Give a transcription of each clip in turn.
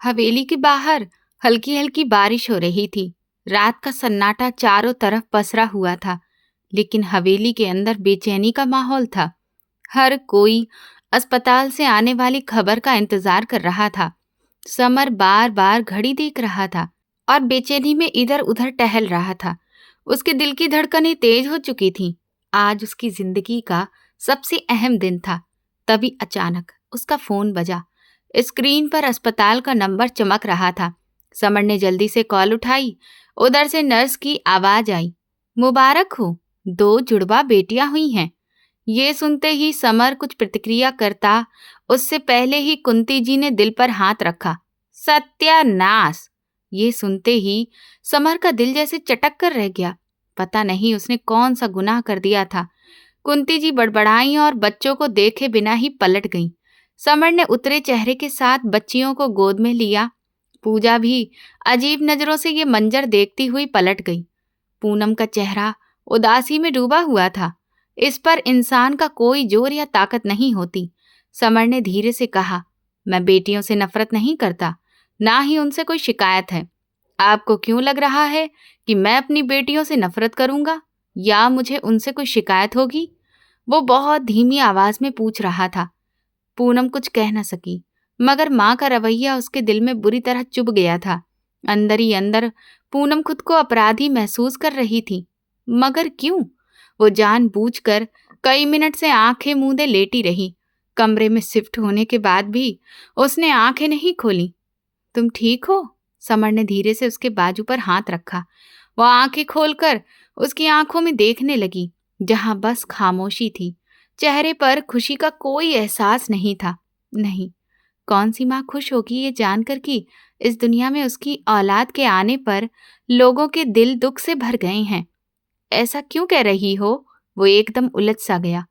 हवेली के बाहर हल्की हल्की बारिश हो रही थी। रात का सन्नाटा चारों तरफ पसरा हुआ था, लेकिन हवेली के अंदर बेचैनी का माहौल था। हर कोई अस्पताल से आने वाली खबर का इंतजार कर रहा था। समर बार बार घड़ी देख रहा था और बेचैनी में इधर उधर टहल रहा था। उसके दिल की धड़कनें तेज हो चुकी थीं। आज उसकी जिंदगी का सबसे अहम दिन था। तभी अचानक उसका फोन बजा। स्क्रीन पर अस्पताल का नंबर चमक रहा था। समर ने जल्दी से कॉल उठाई। उधर से नर्स की आवाज आई, मुबारक हो, 2 जुड़वा बेटियां हुई हैं। ये सुनते ही समर कुछ प्रतिक्रिया करता, उससे पहले ही कुंती जी ने दिल पर हाथ रखा। सत्यानाश! ये सुनते ही समर का दिल जैसे चटक कर रह गया। पता नहीं उसने कौन सा गुनाह कर दिया था। कुंती जी बड़बड़ाई और बच्चों को देखे बिना ही पलट गईं। समर ने उतरे चेहरे के साथ बच्चियों को गोद में लिया। पूजा भी अजीब नजरों से ये मंजर देखती हुई पलट गई। पूनम का चेहरा उदासी में डूबा हुआ था। इस पर इंसान का कोई जोर या ताकत नहीं होती। समर ने धीरे से कहा, मैं बेटियों से नफरत नहीं करता, ना ही उनसे कोई शिकायत है। आपको क्यों लग रहा है कि मैं अपनी बेटियों से नफरत करूंगा या मुझे उनसे कोई शिकायत होगी? वो बहुत धीमी आवाज में पूछ रहा था। पूनम कुछ कह न सकी, मगर माँ का रवैया उसके दिल में बुरी तरह चुभ गया था। अंदर ही अंदर पूनम खुद को अपराधी महसूस कर रही थी। मगर क्यों? वो जानबूझकर कई मिनट से आंखें मूंदे लेटी रही। कमरे में शिफ्ट होने के बाद भी उसने आंखें नहीं खोली। तुम ठीक हो? समर ने धीरे से उसके बाजू पर हाथ रखा। वह आंखें खोलकर उसकी आंखों में देखने लगी, जहां बस खामोशी थी। चेहरे पर खुशी का कोई एहसास नहीं था। नहीं, कौन सी माँ खुश होगी ये जानकर कि इस दुनिया में उसकी औलाद के आने पर लोगों के दिल दुख से भर गए हैं। ऐसा क्यों कह रही हो? वो एकदम उलझ सा गया।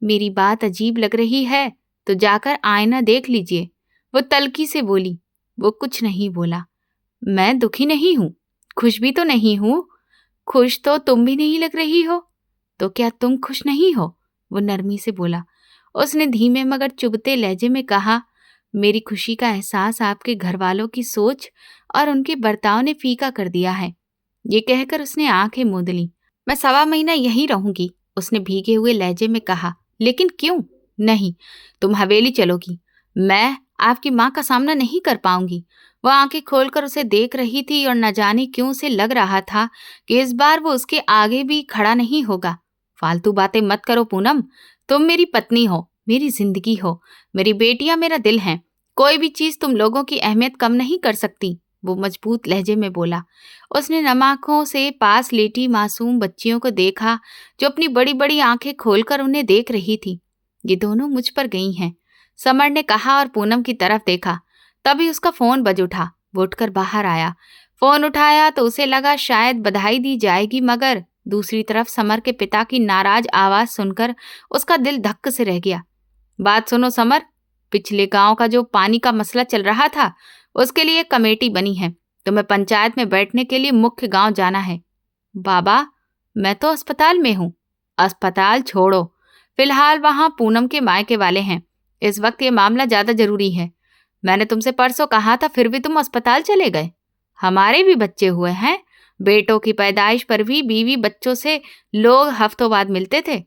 मेरी बात अजीब लग रही है तो जाकर आईना देख लीजिए, वो तल्खी से बोली। वो कुछ नहीं बोला। मैं दुखी नहीं हूं, खुश भी तो नहीं हूं। खुश तो तुम भी नहीं लग रही हो। तो क्या तुम खुश नहीं हो? वो नरमी से बोला। उसने धीमे मगर चुभते लहजे में कहा, मेरी खुशी का एहसास आपके घर वालों की सोच और उनके बर्ताव ने फीका कर दिया है। ये कहकर उसने आंखें मूंद ली। मैं 1.25 महीना यहीं रहूंगी, उसने भीगे हुए लहजे में कहा। लेकिन क्यों? नहीं, तुम हवेली चलोगी। मैं आपकी माँ का सामना नहीं कर पाऊंगी। वह आंखें खोलकर उसे देख रही थी और न जाने क्यों उसे लग रहा था कि इस बार वो उसके आगे भी खड़ा नहीं होगा। फालतू बातें मत करो पूनम, तुम मेरी पत्नी हो, मेरी जिंदगी हो, मेरी बेटियां मेरा दिल हैं। कोई भी चीज तुम लोगों की अहमियत कम नहीं कर सकती, वो मजबूत लहजे में बोला। उसने नम आंखों से पास लेटी मासूम बच्चियों को देखा, जो अपनी बड़ी बड़ी आंखें खोलकर उन्हें देख रही थी। ये दोनों मुझ पर गई हैं, समर ने कहा और पूनम की तरफ देखा। तभी उसका फोन बज उठा। वो उठकर बाहर आया। फोन उठाया तो उसे लगा शायद बधाई दी जाएगी, मगर दूसरी तरफ समर के पिता की नाराज आवाज सुनकर उसका दिल धक्क से रह गया। बात सुनो समर, पिछले गांव का जो पानी का मसला चल रहा था, उसके लिए एक कमेटी बनी है। तुम्हें पंचायत में बैठने के लिए मुख्य गांव जाना है। बाबा, मैं तो अस्पताल में हूँ। अस्पताल छोड़ो, फिलहाल वहां पूनम के मायके वाले हैं। इस वक्त ये मामला ज्यादा जरूरी है। मैंने तुमसे परसों कहा था, फिर भी तुम अस्पताल चले गए। हमारे भी बच्चे हुए हैं। बेटों की पैदाइश पर भी बीवी बच्चों से लोग हफ्तों बाद मिलते थे।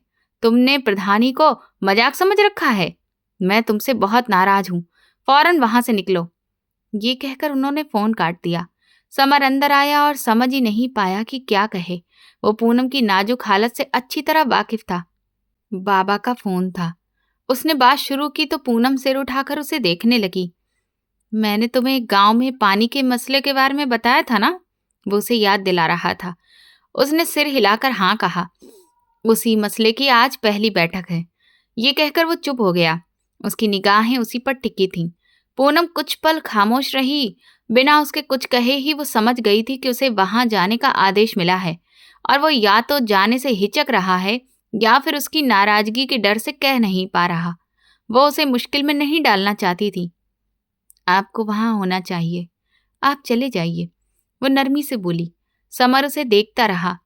तुमने प्रधानी को मजाक समझ रखा है। मैं तुमसे बहुत नाराज हूँ। फौरन वहां से निकलो। ये कहकर उन्होंने फोन काट दिया। समर अंदर आया और समझ ही नहीं पाया कि क्या कहे। वो पूनम की नाजुक हालत से अच्छी तरह वाकिफ था। बाबा का फोन था। उसने बात शुरू की तो पूनम सिर उठाकर उसे देखने लगी। मैंने तुम्हें गांव में पानी के मसले के बारे में बताया था ना? वो उसे याद दिला रहा था। उसने सिर हिलाकर हाँ कहा। उसी मसले की आज पहली बैठक है। ये कहकर वो चुप हो गया। उसकी निगाहें उसी पर टिकी थीं। पूनम कुछ पल खामोश रही। बिना उसके कुछ कहे ही वो समझ गई थी कि उसे वहां जाने का आदेश मिला है और वो या तो जाने से हिचक रहा है या फिर उसकी नाराजगी के डर से कह नहीं पा रहा। वो उसे मुश्किल में नहीं डालना चाहती थी। आपको वहां होना चाहिए, आप चले जाइए, वो नरमी से बोली। समर उसे देखता रहा।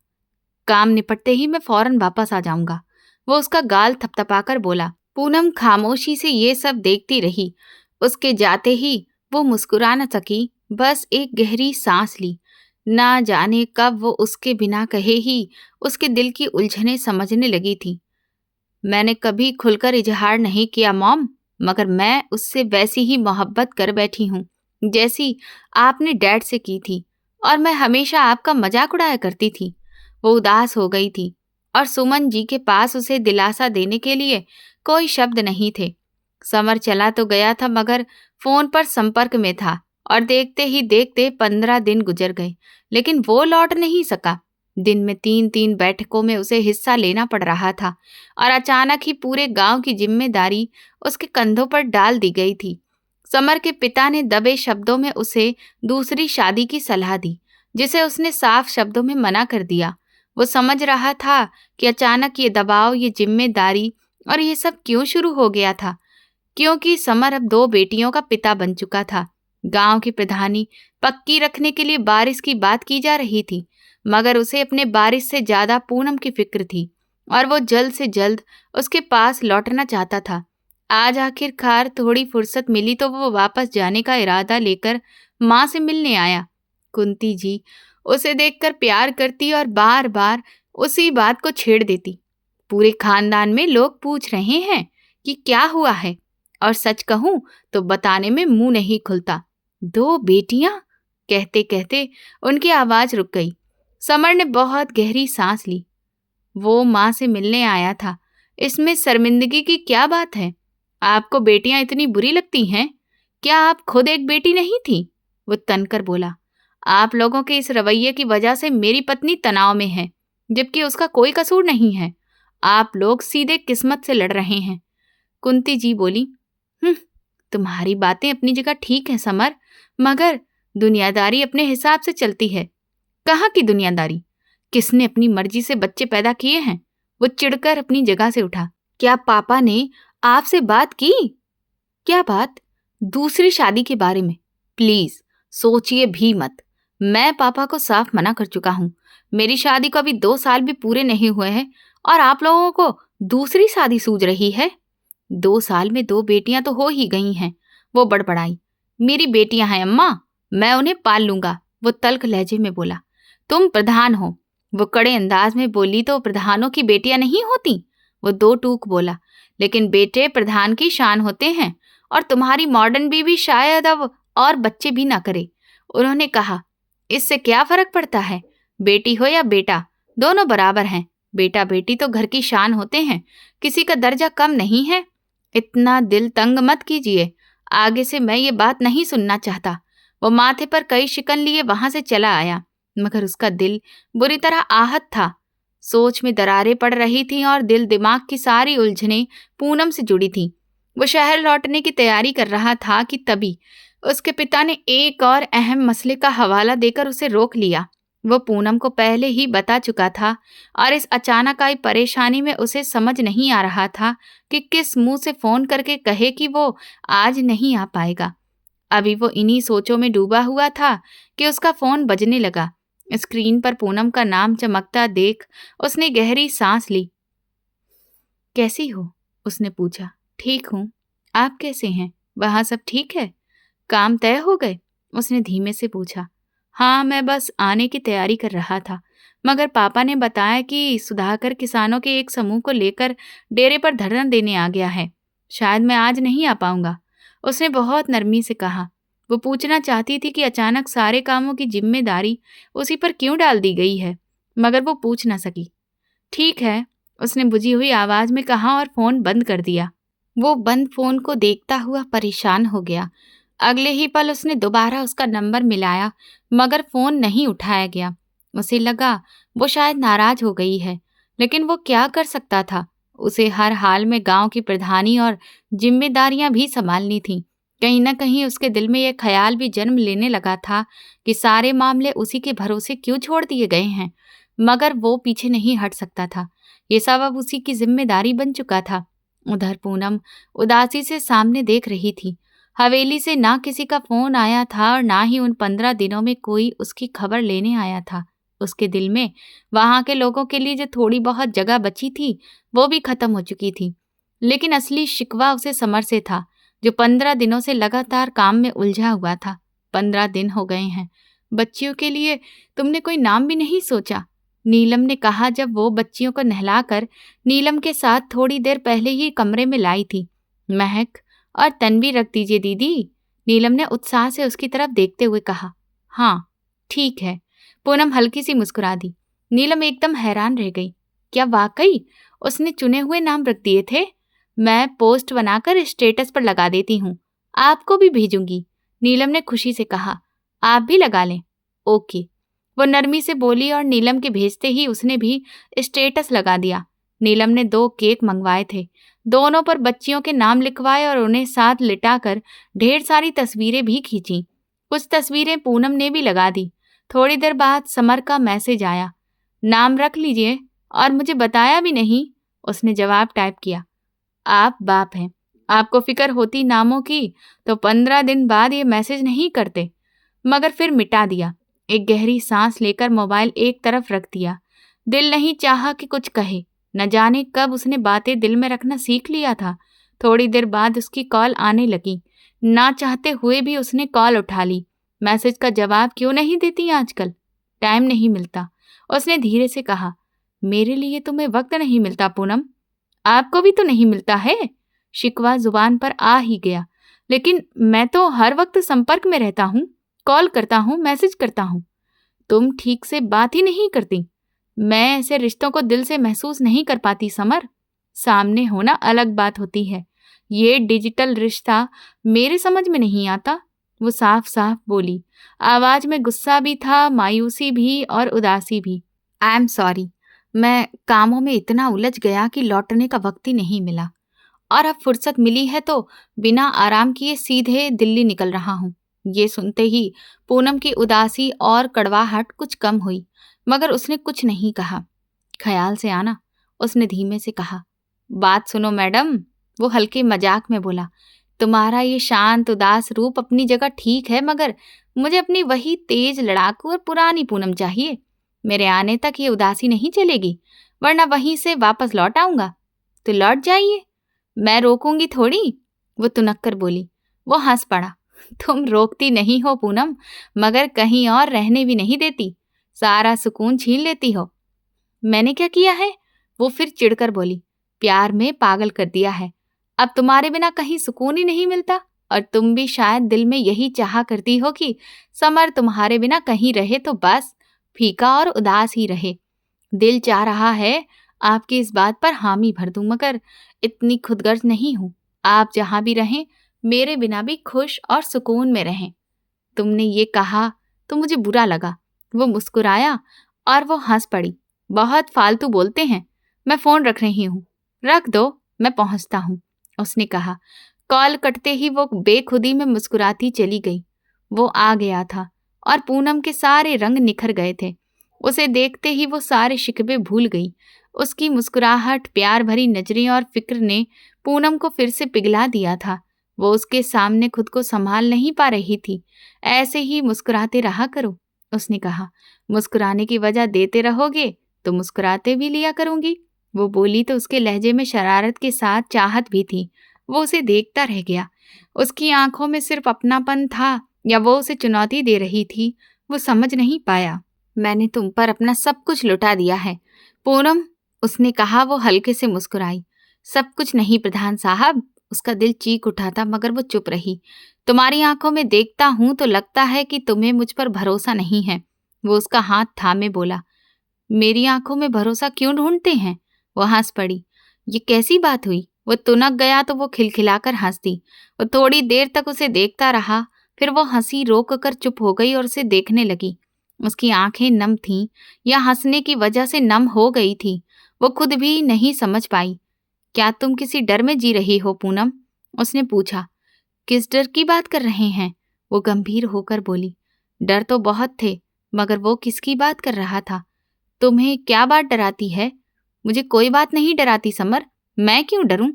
काम निपटते ही मैं फौरन वापस आ जाऊंगा, वो उसका गाल थपथपाकर बोला। पूनम खामोशी से ये सब देखती रही। उसके जाते ही वो मुस्कुरा न सकी, बस एक गहरी सांस ली। ना जाने कब वो उसके बिना कहे ही उसके दिल की उलझनें समझने लगी थी। मैंने कभी खुलकर इजहार नहीं किया मॉम, मगर मैं उससे वैसी ही मोहब्बत कर बैठी हूँ जैसी आपने डैड से की थी, और मैं हमेशा आपका मजाक उड़ाया करती थी। वो उदास हो गई थी और सुमन जी के पास उसे दिलासा देने के लिए कोई शब्द नहीं थे। समर चला तो गया था, मगर फोन पर संपर्क में था, और देखते ही देखते 15 दिन गुजर गए, लेकिन वो लौट नहीं सका। दिन में 3-3 बैठकों में उसे हिस्सा लेना पड़ रहा था, और अचानक ही पूरे गांव की जिम्मेदारी उसके कंधों पर डाल दी गई थी। समर के पिता ने दबे शब्दों में उसे दूसरी शादी की सलाह दी, जिसे उसने साफ शब्दों में मना कर दिया। वो समझ रहा था कि अचानक ये दबाव, ये जिम्मेदारी और ये सब क्यों शुरू हो गया था, क्योंकि समर अब 2 बेटियों का पिता बन चुका था। गांव की प्रधानी पक्की रखने के लिए बारिश की बात की जा रही थी, मगर उसे अपने बारिश से ज्यादा पूनम की फिक्र थी, और वो जल्द से जल्द उसके पास लौटना चाहता था। आज आखिरकार थोड़ी फुर्सत मिली तो वो वापस जाने का इरादा लेकर माँ से मिलने आया। कुंती जी उसे देखकर प्यार करती और बार बार उसी बात को छेड़ देती। पूरे खानदान में लोग पूछ रहे हैं कि क्या हुआ है, और सच कहूं तो बताने में मुंह नहीं खुलता। 2 बेटियां, कहते कहते उनकी आवाज रुक गई। समर ने बहुत गहरी सांस ली। वो माँ से मिलने आया था, इसमें शर्मिंदगी की क्या बात है? आपको बेटियां इतनी बुरी लगती हैं? क्या आप खुद एक बेटी नहीं थी? वो तनकर बोला। आप लोगों के इस रवैये की वजह से मेरी पत्नी तनाव में है, जबकि उसका कोई कसूर नहीं है। आप लोग सीधे किस्मत से लड़ रहे हैं। कुंती जी बोली, तुम्हारी बातें अपनी जगह ठीक है समर, मगर दुनियादारी अपने हिसाब से चलती है। कहाँ की दुनियादारी? किसने अपनी मर्जी से बच्चे पैदा किए हैं? वो चिढ़कर अपनी जगह से उठा। क्या पापा ने आपसे बात की? क्या बात? दूसरी शादी के बारे में। प्लीज सोचिए भी मत। मैं पापा को साफ मना कर चुका हूँ। मेरी शादी को अभी 2 साल भी पूरे नहीं हुए हैं, और आप लोगों को दूसरी शादी सूझ रही है। 2 साल में 2 बेटियां तो हो ही गई हैं। वो बड़बड़ाई। मेरी बेटियां हैं अम्मा, मैं उन्हें पाल लूंगा। वो तल्ख लहजे में बोला। तुम प्रधान हो, वो कड़े अंदाज में बोली। तो प्रधानों की बेटियां नहीं होती? वो 2 टूक बोला। लेकिन बेटे प्रधान की शान होते हैं, और तुम्हारी मॉडर्न बीवी शायद अब और बच्चे भी ना करे। उन्होंने कहा, इससे क्या फर्क पड़ता है? बेटी हो या बेटा, दोनों बराबर हैं। बेटा बेटी तो घर की शान होते हैं, किसी का दर्जा कम नहीं है। इतना दिल तंग मत कीजिए, आगे से मैं ये बात नहीं सुनना चाहता। वो माथे पर कई शिकन लिए वहां से चला आया, मगर उसका दिल बुरी तरह आहत था। सोच में दरारें पड़ रही थीं, और दिल दिमाग की सारी उलझनें पूनम से जुड़ी थीं। वो शहर लौटने की तैयारी कर रहा था कि तभी उसके पिता ने एक और अहम मसले का हवाला देकर उसे रोक लिया। वो पूनम को पहले ही बता चुका था, और इस अचानक आई परेशानी में उसे समझ नहीं आ रहा था कि किस मुंह से फोन करके कहे कि वो आज नहीं आ पाएगा। अभी वो इन्हीं सोचों में डूबा हुआ था कि उसका फोन बजने लगा। स्क्रीन पर पूनम का नाम चमकता देख उसने गहरी सांस ली। कैसी हो? उसने पूछा। ठीक हूँ, आप कैसे हैं? वहाँ सब ठीक है? काम तय हो गए? उसने धीमे से पूछा। हाँ, मैं बस आने की तैयारी कर रहा था, मगर पापा ने बताया कि सुधाकर किसानों के एक समूह को लेकर डेरे पर धरना देने आ गया है। शायद मैं आज नहीं आ पाऊंगा, उसने बहुत नरमी से कहा। वो पूछना चाहती थी कि अचानक सारे कामों की जिम्मेदारी उसी पर क्यों डाल दी गई है, मगर वो पूछ ना सकी। ठीक है, उसने बुझी हुई आवाज में कहा, और फोन बंद कर दिया। वो बंद फोन को देखता हुआ परेशान हो गया। अगले ही पल उसने दोबारा उसका नंबर मिलाया, मगर फोन नहीं उठाया गया। उसे लगा वो शायद नाराज हो गई है, लेकिन वो क्या कर सकता था? उसे हर हाल में गांव की प्रधानी और जिम्मेदारियां भी संभालनी थीं। कहीं न कहीं उसके दिल में यह ख्याल भी जन्म लेने लगा था कि सारे मामले उसी के भरोसे क्यों छोड़ दिए गए हैं, मगर वो पीछे नहीं हट सकता था। ये सब अब उसी की जिम्मेदारी बन चुका था। उधर पूनम उदासी से सामने देख रही थी। हवेली से ना किसी का फोन आया था, और ना ही उन 15 दिनों में कोई उसकी खबर लेने आया था। उसके दिल में वहां के लोगों के लिए जो थोड़ी बहुत जगह बची थी, वो भी खत्म हो चुकी थी। लेकिन असली शिकवा उसे समर से था, जो 15 दिनों से लगातार काम में उलझा हुआ था। 15 दिन हो गए हैं। बच्चियों के लिए तुमने कोई नाम भी नहीं सोचा? नीलम ने कहा जब वो बच्चियों को नहलाकर नीलम के साथ थोड़ी देर पहले ही कमरे में लाई थी। महक और तन्वी रख दीजिए दीदी, नीलम ने उत्साह से उसकी तरफ देखते हुए कहा। हाँ ठीक है, पूनम हल्की सी मुस्कुरा दी। नीलम एकदम हैरान रह गई। क्या वाकई उसने चुने हुए नाम रख दिए थे? मैं पोस्ट बनाकर स्टेटस पर लगा देती हूँ, आपको भी भेजूंगी, नीलम ने खुशी से कहा। आप भी लगा लें। ओके, वो नरमी से बोली और नीलम के भेजते ही उसने भी स्टेटस लगा दिया। नीलम ने 2 केक मंगवाए थे, दोनों पर बच्चियों के नाम लिखवाए और उन्हें साथ लिटाकर ढेर सारी तस्वीरें भी खींची। कुछ तस्वीरें पूनम ने भी लगा दी। थोड़ी देर बाद समर का मैसेज आया। नाम रख लीजिए और मुझे बताया भी नहीं, उसने जवाब टाइप किया। आप बाप हैं, आपको फिक्र होती नामों की तो 15 दिन बाद ये मैसेज नहीं करते। मगर फिर मिटा दिया। एक गहरी सांस लेकर मोबाइल एक तरफ रख दिया। दिल नहीं चाहा कि कुछ कहे। न जाने कब उसने बातें दिल में रखना सीख लिया था। थोड़ी देर बाद उसकी कॉल आने लगी। ना चाहते हुए भी उसने कॉल उठा ली। मैसेज का जवाब क्यों नहीं देती आजकल? टाइम नहीं मिलता, उसने धीरे से कहा। मेरे लिए तुम्हें वक्त नहीं मिलता पूनम? आपको भी तो नहीं मिलता है? शिकवा जुबान पर आ ही गया। लेकिन मैं तो हर वक्त संपर्क में रहता हूँ, कॉल करता हूँ, मैसेज करता हूँ। तुम ठीक से बात ही नहीं करती। मैं ऐसे रिश्तों को दिल से महसूस नहीं कर पाती समर। सामने होना अलग बात होती है, ये डिजिटल रिश्ता मेरे समझ में नहीं आता, वो साफ साफ बोली। आवाज में गुस्सा भी था, मायूसी भी और उदासी भी। आई एम सॉरी, मैं कामों में इतना उलझ गया कि लौटने का वक्त ही नहीं मिला, और अब फुर्सत मिली है तो बिना आराम किए सीधे दिल्ली निकल रहा हूँ। ये सुनते ही पूनम की उदासी और कड़वाहट कुछ कम हुई, मगर उसने कुछ नहीं कहा। ख्याल से आना, उसने धीमे से कहा। बात सुनो मैडम, वो हल्के मजाक में बोला। तुम्हारा ये शांत उदास रूप अपनी जगह ठीक है, मगर मुझे अपनी वही तेज लड़ाकू और पुरानी पूनम चाहिए। मेरे आने तक ये उदासी नहीं चलेगी, वरना वहीं से वापस लौट आऊंगा। तो लौट जाइए, मैं रोकूंगी थोड़ी, वो तुनक कर बोली। वो हंस पड़ा। तुम रोकती नहीं हो पूनम, मगर कहीं और रहने भी नहीं देती, सारा सुकून छीन लेती हो। मैंने क्या किया है? वो फिर चिढ़कर बोली। प्यार में पागल कर दिया है, अब तुम्हारे बिना कहीं सुकून ही नहीं मिलता, और तुम भी शायद दिल में यही चाहा करती हो कि समर तुम्हारे बिना कहीं रहे तो बस फीका और उदास ही रहे। दिल चाह रहा है आपकी इस बात पर हामी भर दूं, मगर इतनी खुदगर्ज नहीं हूं। आप जहां भी रहें, मेरे बिना भी खुश और सुकून में रहें। तुमने ये कहा तो मुझे बुरा लगा। वो मुस्कुराया और वो हंस पड़ी। बहुत फालतू बोलते हैं, मैं फोन रख रही हूँ। रख दो, मैं पहुंचता हूँ, उसने कहा। कॉल कटते ही वो बेखुदी में मुस्कुराती चली गई। वो आ गया था और पूनम के सारे रंग निखर गए थे। उसे देखते ही वो सारे शिकवे भूल गई। उसकी मुस्कुराहट, प्यार भरी नजरें और फिक्र ने पूनम को फिर से पिघला दिया था। वो उसके सामने खुद को संभाल नहीं पा रही थी। ऐसे ही मुस्कुराते रहा करो, उसने कहा। मुस्कुराने की वजह देते रहोगे तो मुस्कुराते भी लिया करूंगी। वो बोली तो उसके लहजे में शरारत के साथ चाहत भी थी। वो उसे देखता रह गया। उसकी आंखों में सिर्फ अपनापन था या वो उसे चुनौती दे रही थी, वो समझ नहीं पाया। मैंने तुम पर अपना सब कुछ लुटा दिया है पूनम, उसने कहा। वो हल्के से मुस्कुराई। सब कुछ नहीं प्रधान साहब, उसका दिल चीख उठा था, मगर वो चुप रही। तुम्हारी आंखों में देखता हूं तो लगता है कि तुम्हें मुझ पर भरोसा नहीं है, वो उसका हाथ थामे बोला। मेरी आंखों में भरोसा क्यों ढूंढते हैं? वो हंस पड़ी। ये कैसी बात हुई? वो तुनक गया तो वो खिलखिलाकर हंस दी। वो थोड़ी देर तक उसे देखता रहा, फिर वो हंसी रोक कर चुप हो गई और उसे देखने लगी। उसकी आंखें नम थीं या हंसने की वजह से नम हो गई थी, वो खुद भी नहीं समझ पाई। क्या तुम किसी डर में जी रही हो पूनम? उसने पूछा। किस डर की बात कर रहे हैं? वो गंभीर होकर बोली। डर तो बहुत थे, मगर वो किसकी बात कर रहा था? तुम्हें क्या बात डराती है? मुझे कोई बात नहीं डराती समर, मैं क्यों डरूं?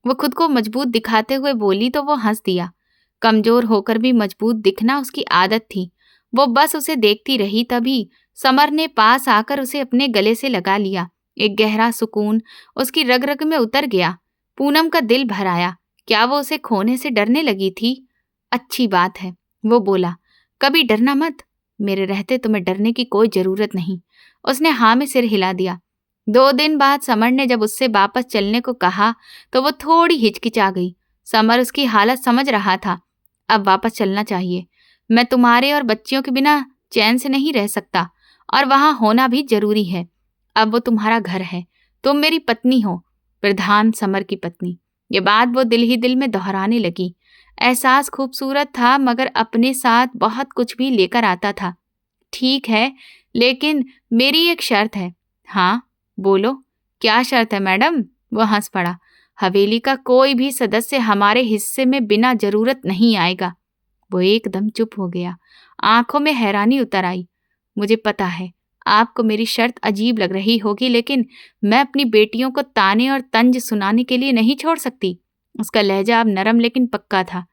वो खुद को मजबूत दिखाते हुए बोली तो वो हंस दिया। कमजोर होकर भी मजबूत दिखना उसकी आदत थी। वो बस उसे देखती रही। तभी समर ने पास आकर उसे अपने गले से लगा लिया। एक गहरा सुकून उसकी रग रग में उतर गया। पूनम का दिल भर आया। क्या वो उसे खोने से डरने लगी थी? अच्छी बात है, वो बोला। कभी डरना मत, मेरे रहते तुम्हें डरने की कोई जरूरत नहीं। उसने हाँ में सिर हिला दिया। 2 दिन बाद समर ने जब उससे वापस चलने को कहा तो वो थोड़ी हिचकिचा गई। समर उसकी हालत समझ रहा था। अब वापस चलना चाहिए। मैं तुम्हारे और बच्चियों के बिना चैन से नहीं रह सकता और वहां होना भी जरूरी है। अब वो तुम्हारा घर है, तुम मेरी पत्नी हो, प्रधान समर की पत्नी। ये बात वो दिल ही दिल में दोहराने लगी। एहसास खूबसूरत था मगर अपने साथ बहुत कुछ भी लेकर आता था। ठीक है, लेकिन मेरी एक शर्त है। हाँ बोलो, क्या शर्त है मैडम? वो हंस पड़ा। हवेली का कोई भी सदस्य हमारे हिस्से में बिना जरूरत नहीं आएगा। वो एकदम चुप हो गया। आंखों में हैरानी उतर आई। मुझे पता है आपको मेरी शर्त अजीब लग रही होगी, लेकिन मैं अपनी बेटियों को ताने और तंज सुनाने के लिए नहीं छोड़ सकती। उसका लहजा अब नरम लेकिन पक्का था।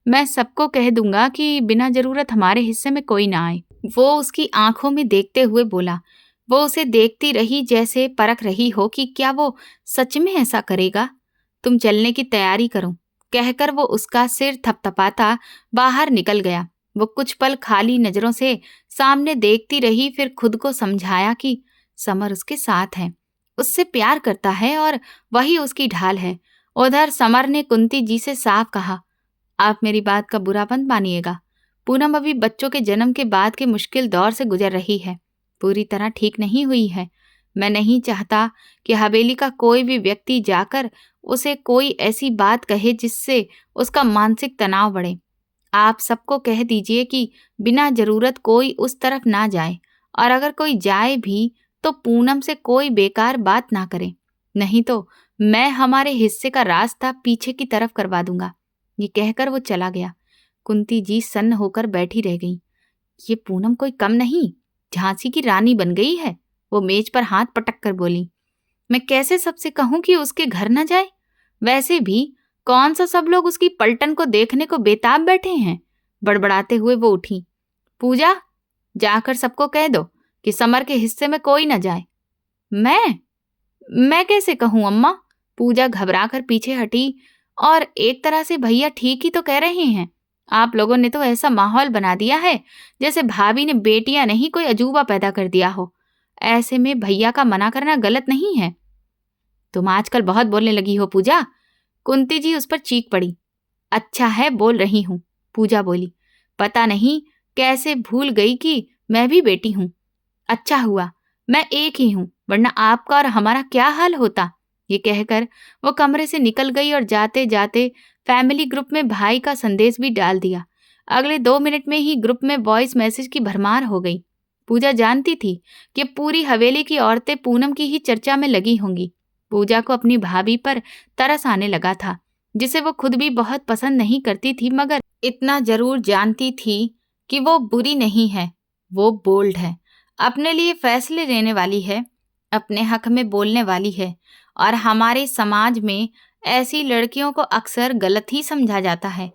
मैं सबको कह दूंगा कि बिना जरूरत हमारे हिस्से में कोई ना आए। वो उसकी आंखों में देखते हुए बोला। वो उसे देखती रही जैसे परख रही हो कि क्या वो सच में ऐसा करेगा। तुम चलने की तैयारी करो, कहकर वो उसका सिर थपथपाता बाहर निकल गया। वो कुछ पल खाली नजरों से सामने देखती रही, फिर खुद को समझाया कि समर उसके साथ है, उससे प्यार करता है और वही उसकी ढाल है। उधर समर ने कुंती जी से साफ कहा, आप मेरी बात का बुरा मत मानिएगा। पूनम अभी बच्चों के जन्म के बाद के मुश्किल दौर से गुजर रही है, पूरी तरह ठीक नहीं हुई है। मैं नहीं चाहता कि हवेली का कोई भी व्यक्ति जाकर उसे कोई ऐसी बात कहे जिससे उसका मानसिक तनाव बढ़े। आप सबको कह दीजिए कि बिना जरूरत कोई उस तरफ ना जाए, और अगर कोई जाए भी तो पूनम से कोई बेकार बात ना करे, नहीं तो मैं हमारे हिस्से का रास्ता पीछे की तरफ करवा दूंगा। ये कहकर वो चला गया। कुंती जी सन्न होकर बैठी रह गई। ये पूनम कोई कम नहीं, झांसी की रानी बन गई है। वो मेज पर हाथ पटक कर बोली। मैं कैसे सबसे कहूं कि उसके घर न जाए? वैसे भी कौन सा सब लोग उसकी पलटन को देखने को बेताब बैठे हैं। बड़बड़ाते हुए वो उठी। पूजा, जाकर सबको कह दो कि समर के हिस्से में कोई न जाए। मैं कैसे कहूं अम्मा? पूजा घबराकर पीछे हटी। और एक तरह से भैया ठीक ही तो कह रहे हैं। आप लोगों ने तो ऐसा माहौल बना दिया है जैसे भाभी ने बेटियां नहीं कोई अजूबा पैदा कर दिया हो। ऐसे में भैया का मना करना गलत नहीं है। तुम आजकल बहुत बोलने लगी हो पूजा। कुंती जी उस पर चीख पड़ी। अच्छा है बोल रही हूं, पूजा बोली। पता नहीं कैसे भूल गई कि मैं भी बेटी हूं। अच्छा हुआ मैं एक ही हूं, वरना आपका और हमारा क्या हाल होता। ये कहकर वो कमरे से निकल गई और जाते जाते फैमिली ग्रुप में भाई का संदेश भी डाल दिया। अगले 2 मिनट में ही ग्रुप में वॉइस मैसेज की भरमार हो गई। पूजा जानती थी कि पूरी हवेली की औरतें पूनम की ही चर्चा में लगी होंगी। पूजा को अपनी भाभी पर तरस आने लगा था, जिसे वो खुद भी बहुत पसंद नहीं करती थी, मगर इतना जरूर जानती थी कि वो बुरी नहीं है। वो बोल्ड है, अपने लिए फैसले लेने वाली है, अपने हक में बोलने वाली है, और हमारे समाज में ऐसी लड़कियों को अक्सर गलत ही समझा जाता है।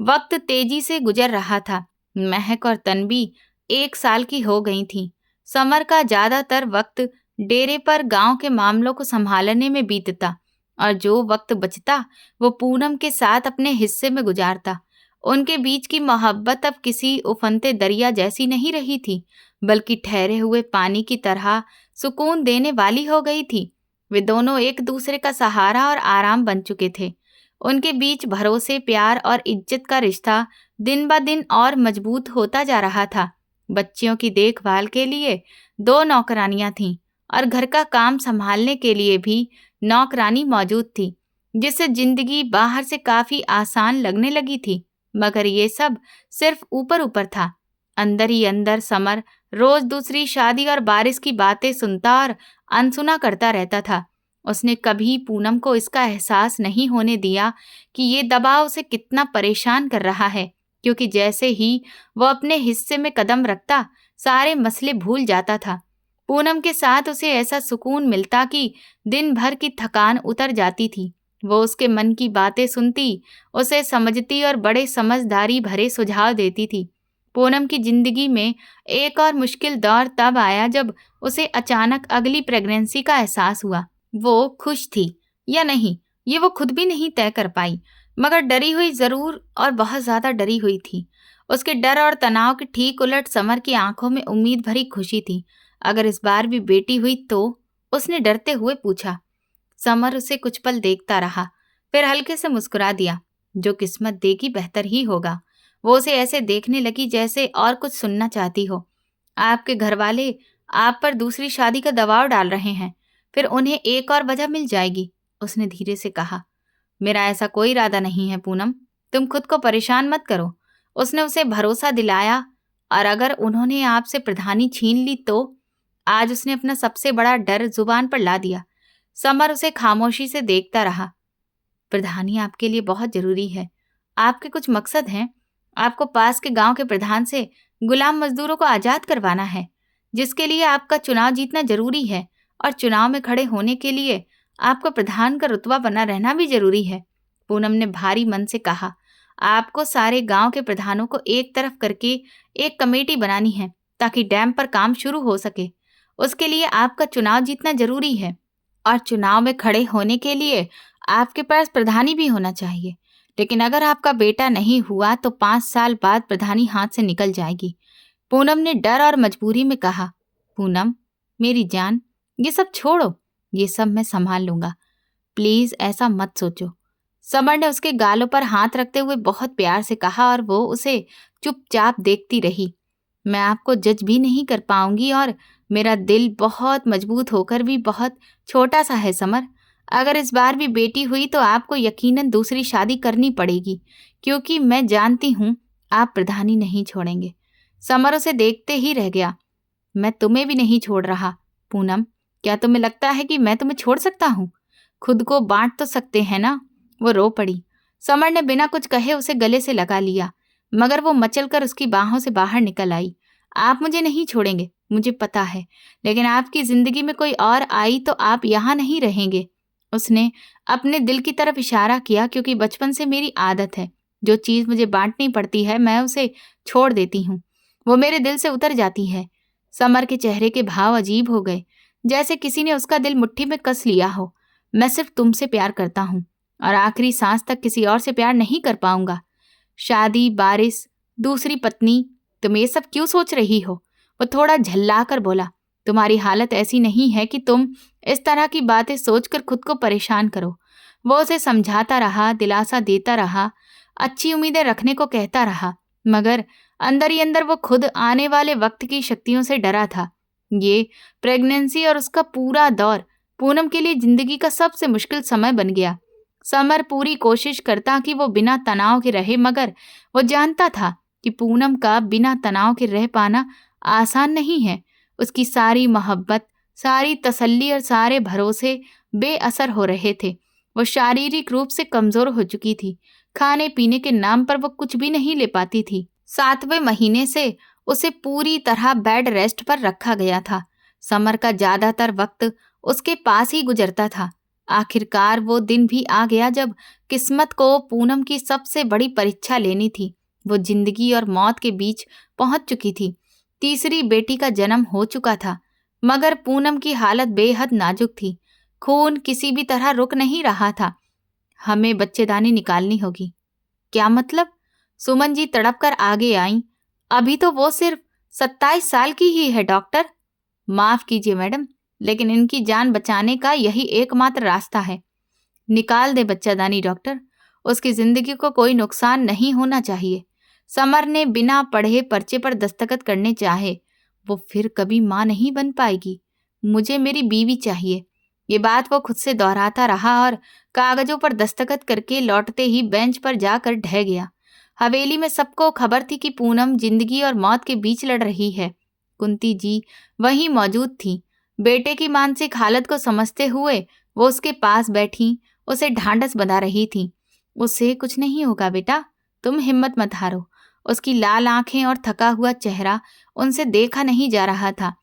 वक्त तेजी से गुजर रहा था। महक और तन्वी 1 साल की हो गई थी। समर का ज्यादातर वक्त डेरे पर गांव के मामलों को संभालने में बीतता, और जो वक्त बचता वो पूनम के साथ अपने हिस्से में गुजारता। उनके बीच की मोहब्बत अब किसी उफनते दरिया जैसी नहीं रही थी, बल्कि ठहरे हुए पानी की तरह सुकून देने वाली हो गई थी। वे दोनों एक दूसरे का सहारा और आराम बन चुके थे। उनके बीच भरोसे, प्यार और इज्जत का रिश्ता दिन ब दिन और मजबूत होता जा रहा था। बच्चियों की देखभाल के लिए 2 नौकरानियां थीं, और घर का काम संभालने के लिए भी नौकरानी मौजूद थी, जिससे जिंदगी बाहर से काफी आसान लगने लगी थी। मगर ये सब सिर्फ ऊपर ऊपर था। अंदर ही अंदर समर रोज दूसरी शादी और बारिश की बातें सुनता और अनसुना करता रहता था। उसने कभी पूनम को इसका एहसास नहीं होने दिया कि ये दबाव उसे कितना परेशान कर रहा है, क्योंकि जैसे ही वो अपने हिस्से में कदम रखता सारे मसले भूल जाता था। पूनम के साथ उसे ऐसा सुकून मिलता कि दिन भर की थकान उतर जाती थी। वो उसके मन की बातें सुनती, उसे समझती और बड़े समझदारी भरे सुझाव देती थी। पूनम की जिंदगी में एक और मुश्किल दौर तब आया जब उसे अचानक अगली प्रेगनेंसी का एहसास हुआ। वो खुश थी या नहीं, ये वो खुद भी नहीं तय कर पाई, मगर डरी हुई जरूर और बहुत ज्यादा डरी हुई थी। उसके डर और तनाव के ठीक उलट समर की आंखों में उम्मीद भरी खुशी थी। अगर इस बार भी बेटी हुई तो? उसने डरते हुए पूछा। समर उसे कुछ पल देखता रहा, फिर हल्के से मुस्कुरा दिया। जो किस्मत देगी बेहतर ही होगा। वो उसे ऐसे देखने लगी जैसे और कुछ सुनना चाहती हो। आपके घर वाले आप पर दूसरी शादी का दबाव डाल रहे हैं, फिर उन्हें एक और वजह मिल जाएगी, उसने धीरे से कहा। मेरा ऐसा कोई इरादा नहीं है पूनम, तुम खुद को परेशान मत करो, उसने उसे भरोसा दिलाया। और अगर उन्होंने आपसे प्रधानी छीन ली तो? आज उसने अपना सबसे बड़ा डर जुबान पर ला दिया। समर उसे खामोशी से देखता रहा। प्रधानी आपके लिए बहुत जरूरी है। आपके कुछ मकसद हैं। आपको पास के गांव के प्रधान से गुलाम मजदूरों को आजाद करवाना है, जिसके लिए आपका चुनाव जीतना जरूरी है। और चुनाव में खड़े होने के लिए आपको प्रधान का रुतबा बना रहना भी जरूरी है। पूनम ने भारी मन से कहा। आपको सारे गांव के प्रधानों को एक तरफ करके एक कमेटी बनानी है, ताकि डैम पर काम शुरू हो सके। उसके लिए आपका चुनाव जीतना जरूरी है, और चुनाव में खड़े होने के लिए आपके पास प्रधानी भी होना चाहिए। लेकिन अगर आपका बेटा नहीं हुआ तो 5 साल बाद प्रधानी हाथ से निकल जाएगी, पूनम ने डर और मजबूरी में कहा। पूनम, मेरी जान, ये सब छोड़ो, ये सब मैं संभाल लूंगा। प्लीज ऐसा मत सोचो। समर ने उसके गालों पर हाथ रखते हुए बहुत प्यार से कहा, और वो उसे चुपचाप देखती रही। मैं आपको जज भी नहीं कर पाऊंगी, और मेरा दिल बहुत मजबूत होकर भी बहुत छोटा सा है समर। अगर इस बार भी बेटी हुई तो आपको यकीनन दूसरी शादी करनी पड़ेगी, क्योंकि मैं जानती हूँ आप प्रधानी नहीं छोड़ेंगे। समर उसे देखते ही रह गया। मैं तुम्हें भी नहीं छोड़ रहा पूनम। क्या तुम्हें लगता है कि मैं तुम्हें छोड़ सकता हूँ? खुद को बांट तो सकते हैं ना। वो रो पड़ी। समर ने बिना कुछ कहे उसे गले से लगा लिया, मगर वो मचलकर उसकी बाहों से बाहर निकल आई। आप मुझे नहीं छोड़ेंगे, मुझे पता है, लेकिन आपकी जिंदगी में कोई और आई तो आप यहाँ नहीं रहेंगे। उसने अपने दिल की तरफ इशारा किया, क्योंकि बचपन से मेरी आदत है, जो चीज मुझे बांटनी पड़ती है मैं उसे छोड़ देती हूँ, वो मेरे दिल से उतर जाती है। समर के चेहरे के भाव अजीब हो गए, जैसे किसी ने उसका दिल मुट्ठी में कस लिया हो। मैं सिर्फ तुमसे प्यार करता हूँ, और आखिरी सांस तक किसी और से प्यार नहीं कर पाऊंगा। शादी, बारिश, दूसरी पत्नी, तुम ये सब क्यों सोच रही हो? वो थोड़ा झल्ला कर बोला। तुम्हारी हालत ऐसी नहीं है कि तुम इस तरह की बातें सोचकर खुद को परेशान करो। वो उसे समझाता रहा, दिलासा देता रहा, अच्छी उम्मीदें रखने को कहता रहा, मगर अंदर ही अंदर वो खुद आने वाले वक्त की शक्तियों से डरा था। ये प्रेगनेंसी और उसका पूरा दौर पूनम के लिए जिंदगी का सबसे मुश्किल समय बन गया। समर पूरी कोशिश करता कि वो बिना तनाव के रहे, मगर वो जानता था कि पूनम का बिना तनाव के रह पाना आसान नहीं है। उसकी सारी मोहब्बत, सारी तसल्ली और सारे भरोसे बेअसर हो रहे थे। वो शारीरिक रूप से कमजोर हो चुकी थी। खाने पीने के नाम पर वो कुछ भी नहीं ले पाती थी। 7वें महीने से उसे पूरी तरह बेड रेस्ट पर रखा गया था। समर का ज्यादातर वक्त उसके पास ही गुजरता था। आखिरकार वो दिन भी आ गया जब किस्मत को पूनम की सबसे बड़ी परीक्षा लेनी थी। वो जिंदगी और मौत के बीच पहुंच चुकी थी। तीसरी बेटी का जन्म हो चुका था, मगर पूनम की हालत बेहद नाजुक थी। खून किसी भी तरह रुक नहीं रहा था। हमें बच्चेदानी निकालनी होगी। क्या मतलब? सुमन जी तड़प कर आगे आईं। अभी तो वो सिर्फ 27 साल की ही है डॉक्टर। माफ कीजिए मैडम, लेकिन इनकी जान बचाने का यही एकमात्र रास्ता है। निकाल दे बच्चादानी डॉक्टर, उसकी जिंदगी को कोई नुकसान नहीं होना चाहिए। समर ने बिना पढ़े पर्चे पर दस्तखत करने चाहे। वो फिर कभी माँ नहीं बन पाएगी। मुझे मेरी बीवी चाहिए, ये बात वो खुद से दोहराता रहा, और कागजों पर दस्तखत करके लौटते ही बेंच पर जाकर ढह गया। हवेली में सबको खबर थी कि पूनम जिंदगी और मौत के बीच लड़ रही है। कुंती जी वहीं मौजूद थी। बेटे की मानसिक हालत को समझते हुए वो उसके पास बैठी, उसे ढांढस बंधा रही थी। उससे कुछ नहीं होगा बेटा, तुम हिम्मत मत हारो। उसकी लाल आंखें और थका हुआ चेहरा उनसे देखा नहीं जा रहा था।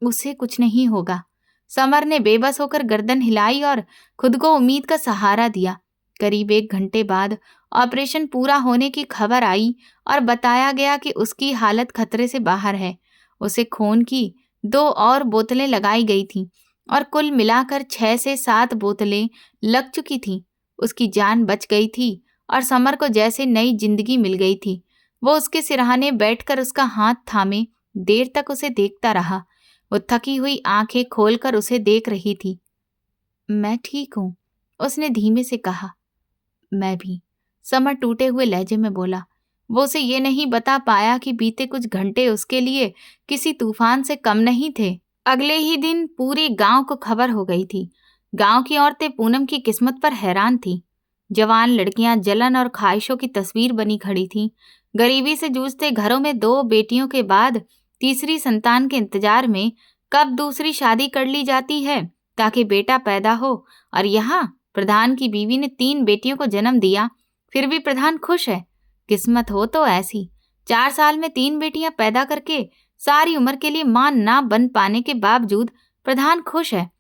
उसे कुछ नहीं होगा। समर ने बेबस होकर गर्दन हिलाई और खुद को उम्मीद का सहारा दिया। करीब 1 घंटे बाद ऑपरेशन पूरा होने की खबर आई और बताया गया कि उसकी हालत खतरे से बाहर है। उसे खून की 2 और बोतलें लगाई गई थीं, और कुल मिलाकर 6 से 7 बोतलें लग चुकी थीं। उसकी जान बच गई थी, और समर को जैसे नई जिंदगी मिल गई थी। वो उसके सिरहाने बैठकर उसका हाथ थामे देर तक उसे देखता रहा। वो थकी हुई आंखें खोलकर उसे देख रही थी। मैं ठीक हूं, उसने धीमे से कहा। मैं भी, समर टूटे हुए लहजे में बोला। वो उसे ये नहीं बता पाया कि बीते कुछ घंटे उसके लिए किसी तूफान से कम नहीं थे। अगले ही दिन पूरे गांव को खबर हो गई थी। गांव की औरतें पूनम की किस्मत पर हैरान थीं। जवान लड़कियां जलन और ख्वाहिशों की तस्वीर बनी खड़ी थीं। गरीबी से जूझते घरों में 2 बेटियों के बाद तीसरी संतान के इंतजार में कब दूसरी शादी कर ली जाती है ताकि बेटा पैदा हो। और यहाँ प्रधान की बीवी ने 3 बेटियों को जन्म दिया, फिर भी प्रधान खुश है। किस्मत हो तो ऐसी। 4 साल में 3 बेटियां पैदा करके सारी उम्र के लिए मां ना बन पाने के बावजूद प्रधान खुश है।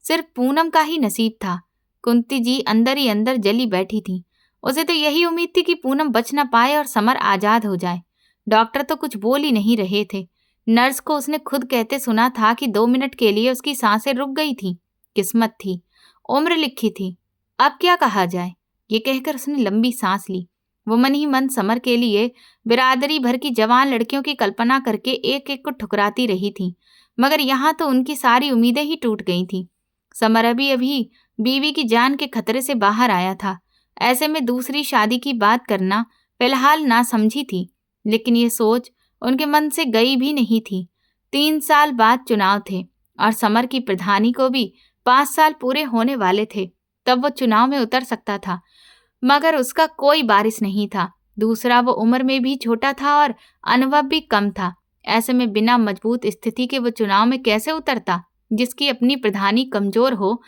सिर्फ पूनम का ही नसीब था। कुंती जी अंदर ही अंदर जली बैठी थी। उसे तो यही उम्मीद थी कि पूनम बच न पाए और समर आजाद हो जाए। डॉक्टर तो कुछ बोल ही नहीं रहे थे। नर्स को उसने खुद कहते सुना था कि 2 मिनट के लिए उसकी सांसें रुक गई थी। किस्मत थी, उम्र लिखी थी। अब क्या कहा जाए, ये कहकर उसने लंबी सांस ली। वो मन ही मन समर के लिए बिरादरी भर की जवान लड़कियों की कल्पना करके एक एक को ठुकराती रही थी, मगर यहाँ तो उनकी सारी उम्मीदें ही टूट गई थी। समर अभी अभी बीवी की जान के खतरे से बाहर आया था। ऐसे में दूसरी शादी की बात करना फिलहाल ना समझी थी, लेकिन ये सोच उनके मन से गई भी नहीं थी। 3 साल बाद चुनाव थे और समर की प्रधानी को भी 5 साल पूरे होने वाले थे। तब वो चुनाव में उतर सकता था, मगर उसका कोई वारिस नहीं था। दूसरा, वो उम्र में भी छोटा था और अनुभव भी कम था। ऐसे में बिना मजबूत स्थिति के वो चुनाव में कैसे उतरता? जिसकी अपनी प्रधानी कमजोर हो,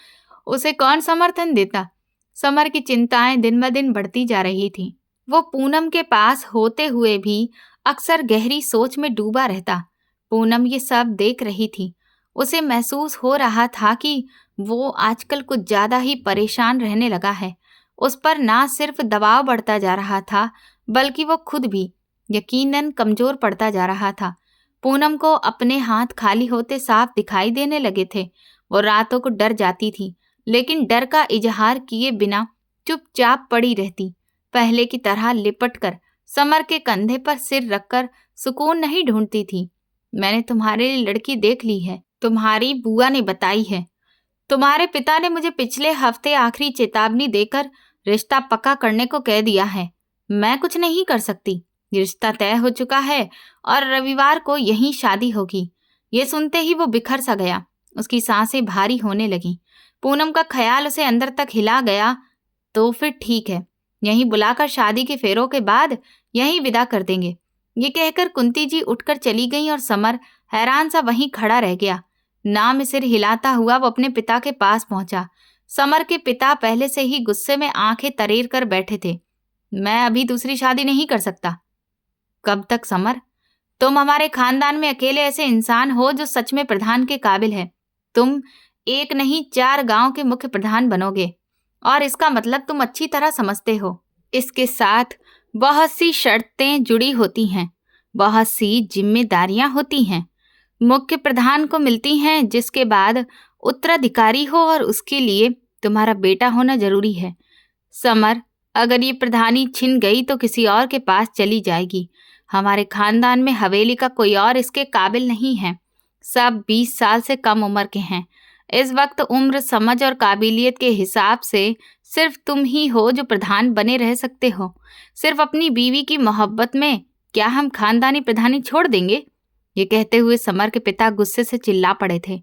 उसे कौन समर्थन देता? समर की चिंताएं दिन ब दिन बढ़ती जा रही थीं। वो पूनम के पास होते हुए भी अक्सर गहरी सोच में डूबा रहता। पूनम ये सब देख रही थी। उसे महसूस हो रहा था कि वो आजकल कुछ ज्यादा ही परेशान रहने लगा है। उस पर ना सिर्फ दबाव बढ़ता जा रहा था, बल्कि वो खुद भी यकीनन कमजोर पड़ता जा रहा था। पूनम को अपने हाथ खाली होते साफ दिखाई देने लगे थे। वो रातों को डर जाती थी, लेकिन डर का इजहार किए बिना चुपचाप पड़ी रहती। पहले की तरह लिपट कर समर के कंधे पर सिर रखकर सुकून नहीं ढूंढती थी। मैंने तुम्हारे लिए लड़की देख ली है, तुम्हारी बुआ ने बताई है। तुम्हारे पिता ने मुझे पिछले हफ्ते आखिरी चेतावनी देकर रिश्ता पक्का करने को कह दिया है। मैं कुछ नहीं कर सकती। रिश्ता तय हो चुका है और रविवार को यहीं शादी होगी। ये सुनते ही वो बिखर सा गया। उसकी सांसें भारी होने लगीं। पूनम का ख्याल उसे अंदर तक हिला गया। तो फिर ठीक है, यहीं बुलाकर शादी के फेरों के बाद यहीं विदा कर देंगे। ये कहकर कुंती जी उठकर चली गईं और समर हैरान सा वहीं खड़ा रह गया। ना में सिर हिलाता हुआ वो अपने पिता के पास पहुंचा। समर के पिता पहले से ही गुस्से में आंखें तरेर कर बैठे थे। मैं अभी दूसरी शादी नहीं कर सकता। कब तक समर? तुम हमारे खानदान में अकेले ऐसे इंसान हो जो सच में प्रधान के काबिल है। तुम एक नहीं 4 गांव के मुख्य प्रधान बनोगे, और इसका मतलब तुम अच्छी तरह समझते हो। इसके साथ बहुत सी शर्तें जुड़ी होती हैं, बहुत सी जिम्मेदारियां होती हैं। मुख्य प्रधान को मिलती हैं, जिसके बाद उत्तराधिकारी हो, और उसके लिए तुम्हारा बेटा होना जरूरी है। समर, अगर ये प्रधानी छिन गई तो किसी और के पास चली जाएगी। हमारे खानदान में हवेली का कोई और इसके काबिल नहीं है। सब 20 साल से कम उम्र के हैं। इस वक्त उम्र, समझ और काबिलियत के हिसाब से सिर्फ तुम ही हो जो प्रधान बने रह सकते हो। सिर्फ अपनी बीवी की मोहब्बत में क्या हम खानदानी प्रधानी छोड़ देंगे? ये कहते हुए समर के पिता गुस्से से चिल्ला पड़े थे।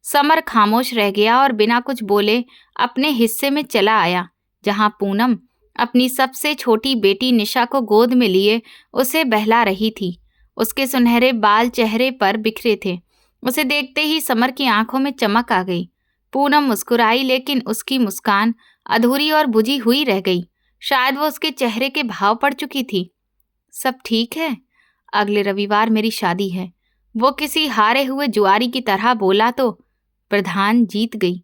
समर खामोश रह गया और बिना कुछ बोले अपने हिस्से में चला आया, जहां पूनम अपनी सबसे छोटी बेटी निशा को गोद में लिए उसे बहला रही थी। उसके सुनहरे बाल चेहरे पर बिखरे थे। उसे देखते ही समर की आंखों में चमक आ गई। पूनम मुस्कुराई, लेकिन उसकी मुस्कान अधूरी और बुझी हुई रह गई। शायद वो उसके चेहरे के भाव पड़ चुकी थी। सब ठीक है, अगले रविवार मेरी शादी है, वो किसी हारे हुए जुआरी की तरह बोला तो प्रधान जीत गई।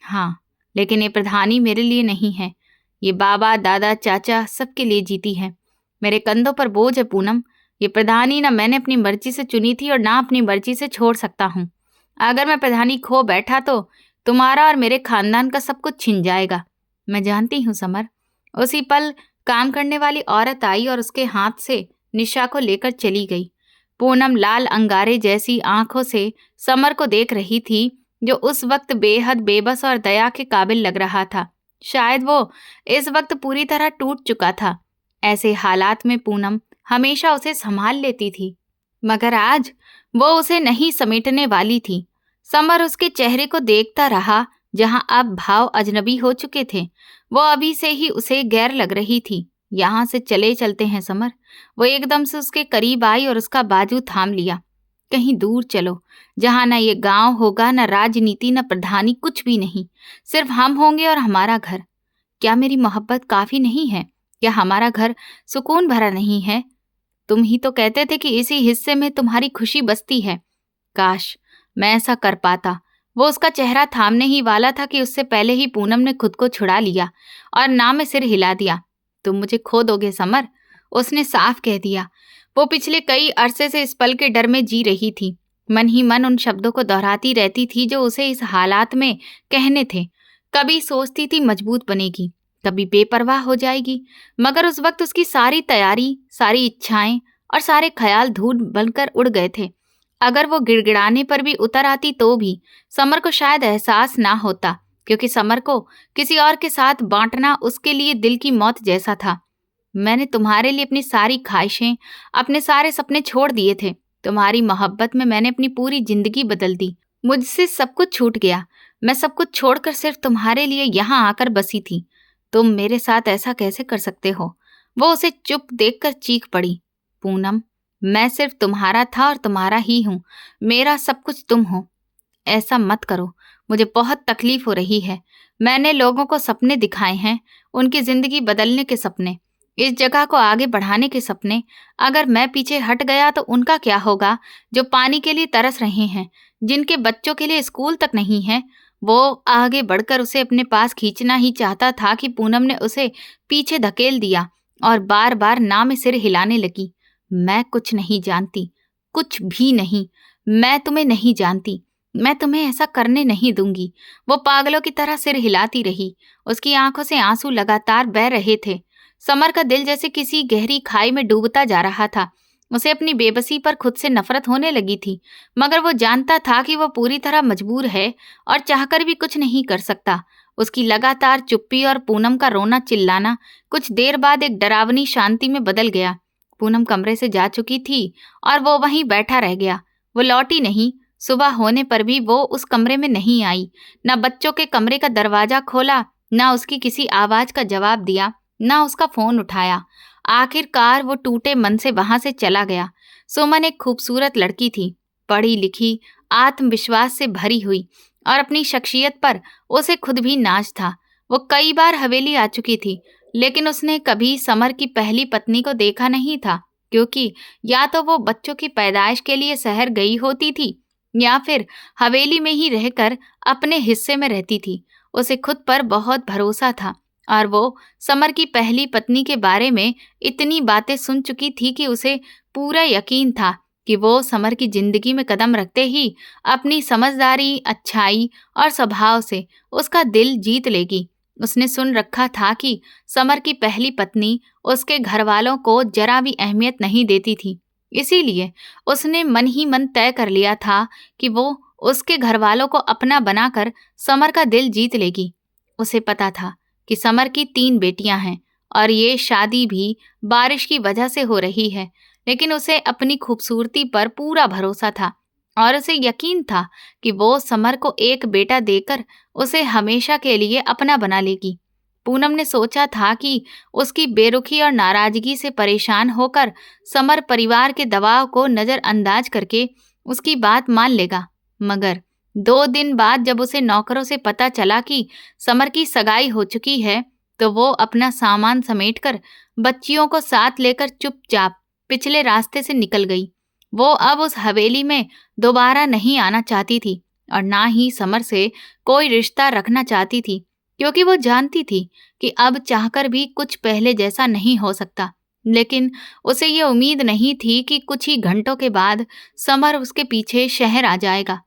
हाँ, लेकिन ये प्रधानी मेरे लिए नहीं है। ये बाबा, दादा, चाचा सबके लिए जीती है। मेरे कंधों पर बोझ है पूनम। ये प्रधानी ना मैंने अपनी मर्जी से चुनी थी और ना अपनी मर्जी से छोड़ सकता हूँ। अगर मैं प्रधानी खो बैठा तो तुम्हारा और मेरे खानदान का सब कुछ छिन जाएगा। मैं जानती हूँ समर। उसी पल काम करने वाली औरत आई और उसके हाथ से निशा को लेकर चली गई। पूनम लाल अंगारे जैसी आंखों से समर को देख रही थी, जो उस वक्त बेहद बेबस और दया के काबिल लग रहा था। शायद वो इस वक्त पूरी तरह टूट चुका था। ऐसे हालात में पूनम हमेशा उसे संभाल लेती थी, मगर आज वो उसे नहीं समेटने वाली थी। समर उसके चेहरे को देखता रहा, जहां अब भाव अजनबी हो चुके थे। वो अभी से ही उसे गैर लग रही थी। यहाँ से चले चलते हैं समर। वो एकदम से उसके करीब आई और उसका बाजू थाम लिया। कहीं दूर चलो, जहां ना ये गांव होगा, ना राजनीति, ना प्रधानी, कुछ भी नहीं। सिर्फ हम होंगे और हमारा घर। क्या मेरी मोहब्बत काफी नहीं है? क्या हमारा घर सुकून भरा नहीं है? तुम ही तो कहते थे कि इसी हिस्से में तुम्हारी खुशी बसती है। काश मैं ऐसा कर पाता। वो उसका चेहरा थामने ही वाला था कि उससे पहले ही पूनम ने खुद को छुड़ा लिया और ना में सिर हिला दिया। तुम मुझे खो दोगे समर, उसने साफ कह दिया। वो पिछले कई अरसे से इस पल के डर में जी रही थी। मन ही मन उन शब्दों को दोहराती रहती थी जो उसे इस हालात में कहने थे। कभी सोचती थी मजबूत बनेगी, कभी बेपरवाह हो जाएगी, मगर उस वक्त उसकी सारी तैयारी, सारी इच्छाएं और सारे ख्याल धूल बनकर उड़ गए थे। अगर वो गिड़गिड़ाने पर भी उतर आती तो भी समर को शायद एहसास ना होता, क्योंकि समर को किसी और के साथ बांटना उसके लिए दिल की मौत जैसा था। मैंने तुम्हारे लिए अपनी सारी ख्वाहिशें, अपने सारे सपने छोड़ दिए थे। तुम्हारी मोहब्बत में मैंने अपनी पूरी जिंदगी बदल दी। मुझसे सब कुछ छूट गया। मैं सब कुछ छोड़कर सिर्फ तुम्हारे लिए यहाँ आकर बसी थी। तुम मेरे साथ ऐसा कैसे कर सकते हो? वो उसे चुप देखकर चीख पड़ी। पूनम, मैं सिर्फ तुम्हारा था और तुम्हारा ही हूँ। मेरा सब कुछ तुम हो। ऐसा मत करो, मुझे बहुत तकलीफ हो रही है। मैंने लोगों को सपने दिखाए हैं, उनकी जिंदगी बदलने के सपने, इस जगह को आगे बढ़ाने के सपने। अगर मैं पीछे हट गया तो उनका क्या होगा, जो पानी के लिए तरस रहे हैं, जिनके बच्चों के लिए स्कूल तक नहीं है। वो आगे बढ़कर उसे अपने पास खींचना ही चाहता था कि पूनम ने उसे पीछे धकेल दिया और बार बार ना में सिर हिलाने लगी। मैं कुछ नहीं जानती, कुछ भी नहीं। मैं तुम्हें नहीं जानती। मैं तुम्हें ऐसा करने नहीं दूंगी। वो पागलों की तरह सिर हिलाती रही। उसकी आंखों से आंसू लगातार बह रहे थे। समर का दिल जैसे किसी गहरी खाई में डूबता जा रहा था। उसे अपनी बेबसी पर खुद से नफरत होने लगी थी, मगर वो जानता था कि वो पूरी तरह मजबूर है और चाहकर भी कुछ नहीं कर सकता। उसकी लगातार चुप्पी और पूनम का रोना चिल्लाना कुछ देर बाद एक डरावनी शांति में बदल गया। पूनम कमरे से जा चुकी थी और वो वहीं बैठा रह गया। वो लौटी नहीं। सुबह होने पर भी वो उस कमरे में नहीं आई। न बच्चों के कमरे का दरवाजा खोला, न उसकी किसी आवाज का जवाब दिया, न उसका फोन उठाया। आखिरकार वो टूटे मन से वहां से चला गया। सुमन एक खूबसूरत लड़की थी, पढ़ी लिखी, आत्मविश्वास से भरी हुई और अपनी शख्सियत पर उसे खुद भी नाज था। वो कई बार हवेली आ चुकी थी, लेकिन उसने कभी समर की पहली पत्नी को देखा नहीं था, क्योंकि या तो वो बच्चों की पैदाइश के लिए शहर गई होती थी या फिर हवेली में ही रहकर अपने हिस्से में रहती थी। उसे खुद पर बहुत भरोसा था और वो समर की पहली पत्नी के बारे में इतनी बातें सुन चुकी थी कि उसे पूरा यकीन था कि वो समर की जिंदगी में कदम रखते ही अपनी समझदारी, अच्छाई और स्वभाव से उसका दिल जीत लेगी। उसने सुन रखा था कि समर की पहली पत्नी उसके घर वालों को जरा भी अहमियत नहीं देती थी। इसीलिए उसने मन ही मन तय कर लिया था कि वो उसके घर वालों को अपना बनाकर समर का दिल जीत लेगी। उसे पता था कि समर की 3 बेटियां हैं और ये शादी भी बारिश की वजह से हो रही है, लेकिन उसे अपनी खूबसूरती पर पूरा भरोसा था और उसे यकीन था कि वो समर को एक बेटा देकर उसे हमेशा के लिए अपना बना लेगी। पूनम ने सोचा था कि उसकी बेरुखी और नाराजगी से परेशान होकर समर परिवार के दबाव को नजरअंदाज करके उसकी बात मान लेगा, मगर 2 दिन बाद जब उसे नौकरों से पता चला कि समर की सगाई हो चुकी है, तो वो अपना सामान समेटकर बच्चियों को साथ लेकर चुपचाप पिछले रास्ते से निकल गई। वो अब उस हवेली में दोबारा नहीं आना चाहती थी और ना ही समर से कोई रिश्ता रखना चाहती थी, क्योंकि वो जानती थी कि अब चाहकर भी कुछ पहले जैसा नहीं हो सकता। लेकिन उसे ये उम्मीद नहीं थी कि कुछ ही घंटों के बाद समर उसके पीछे शहर आ जाएगा।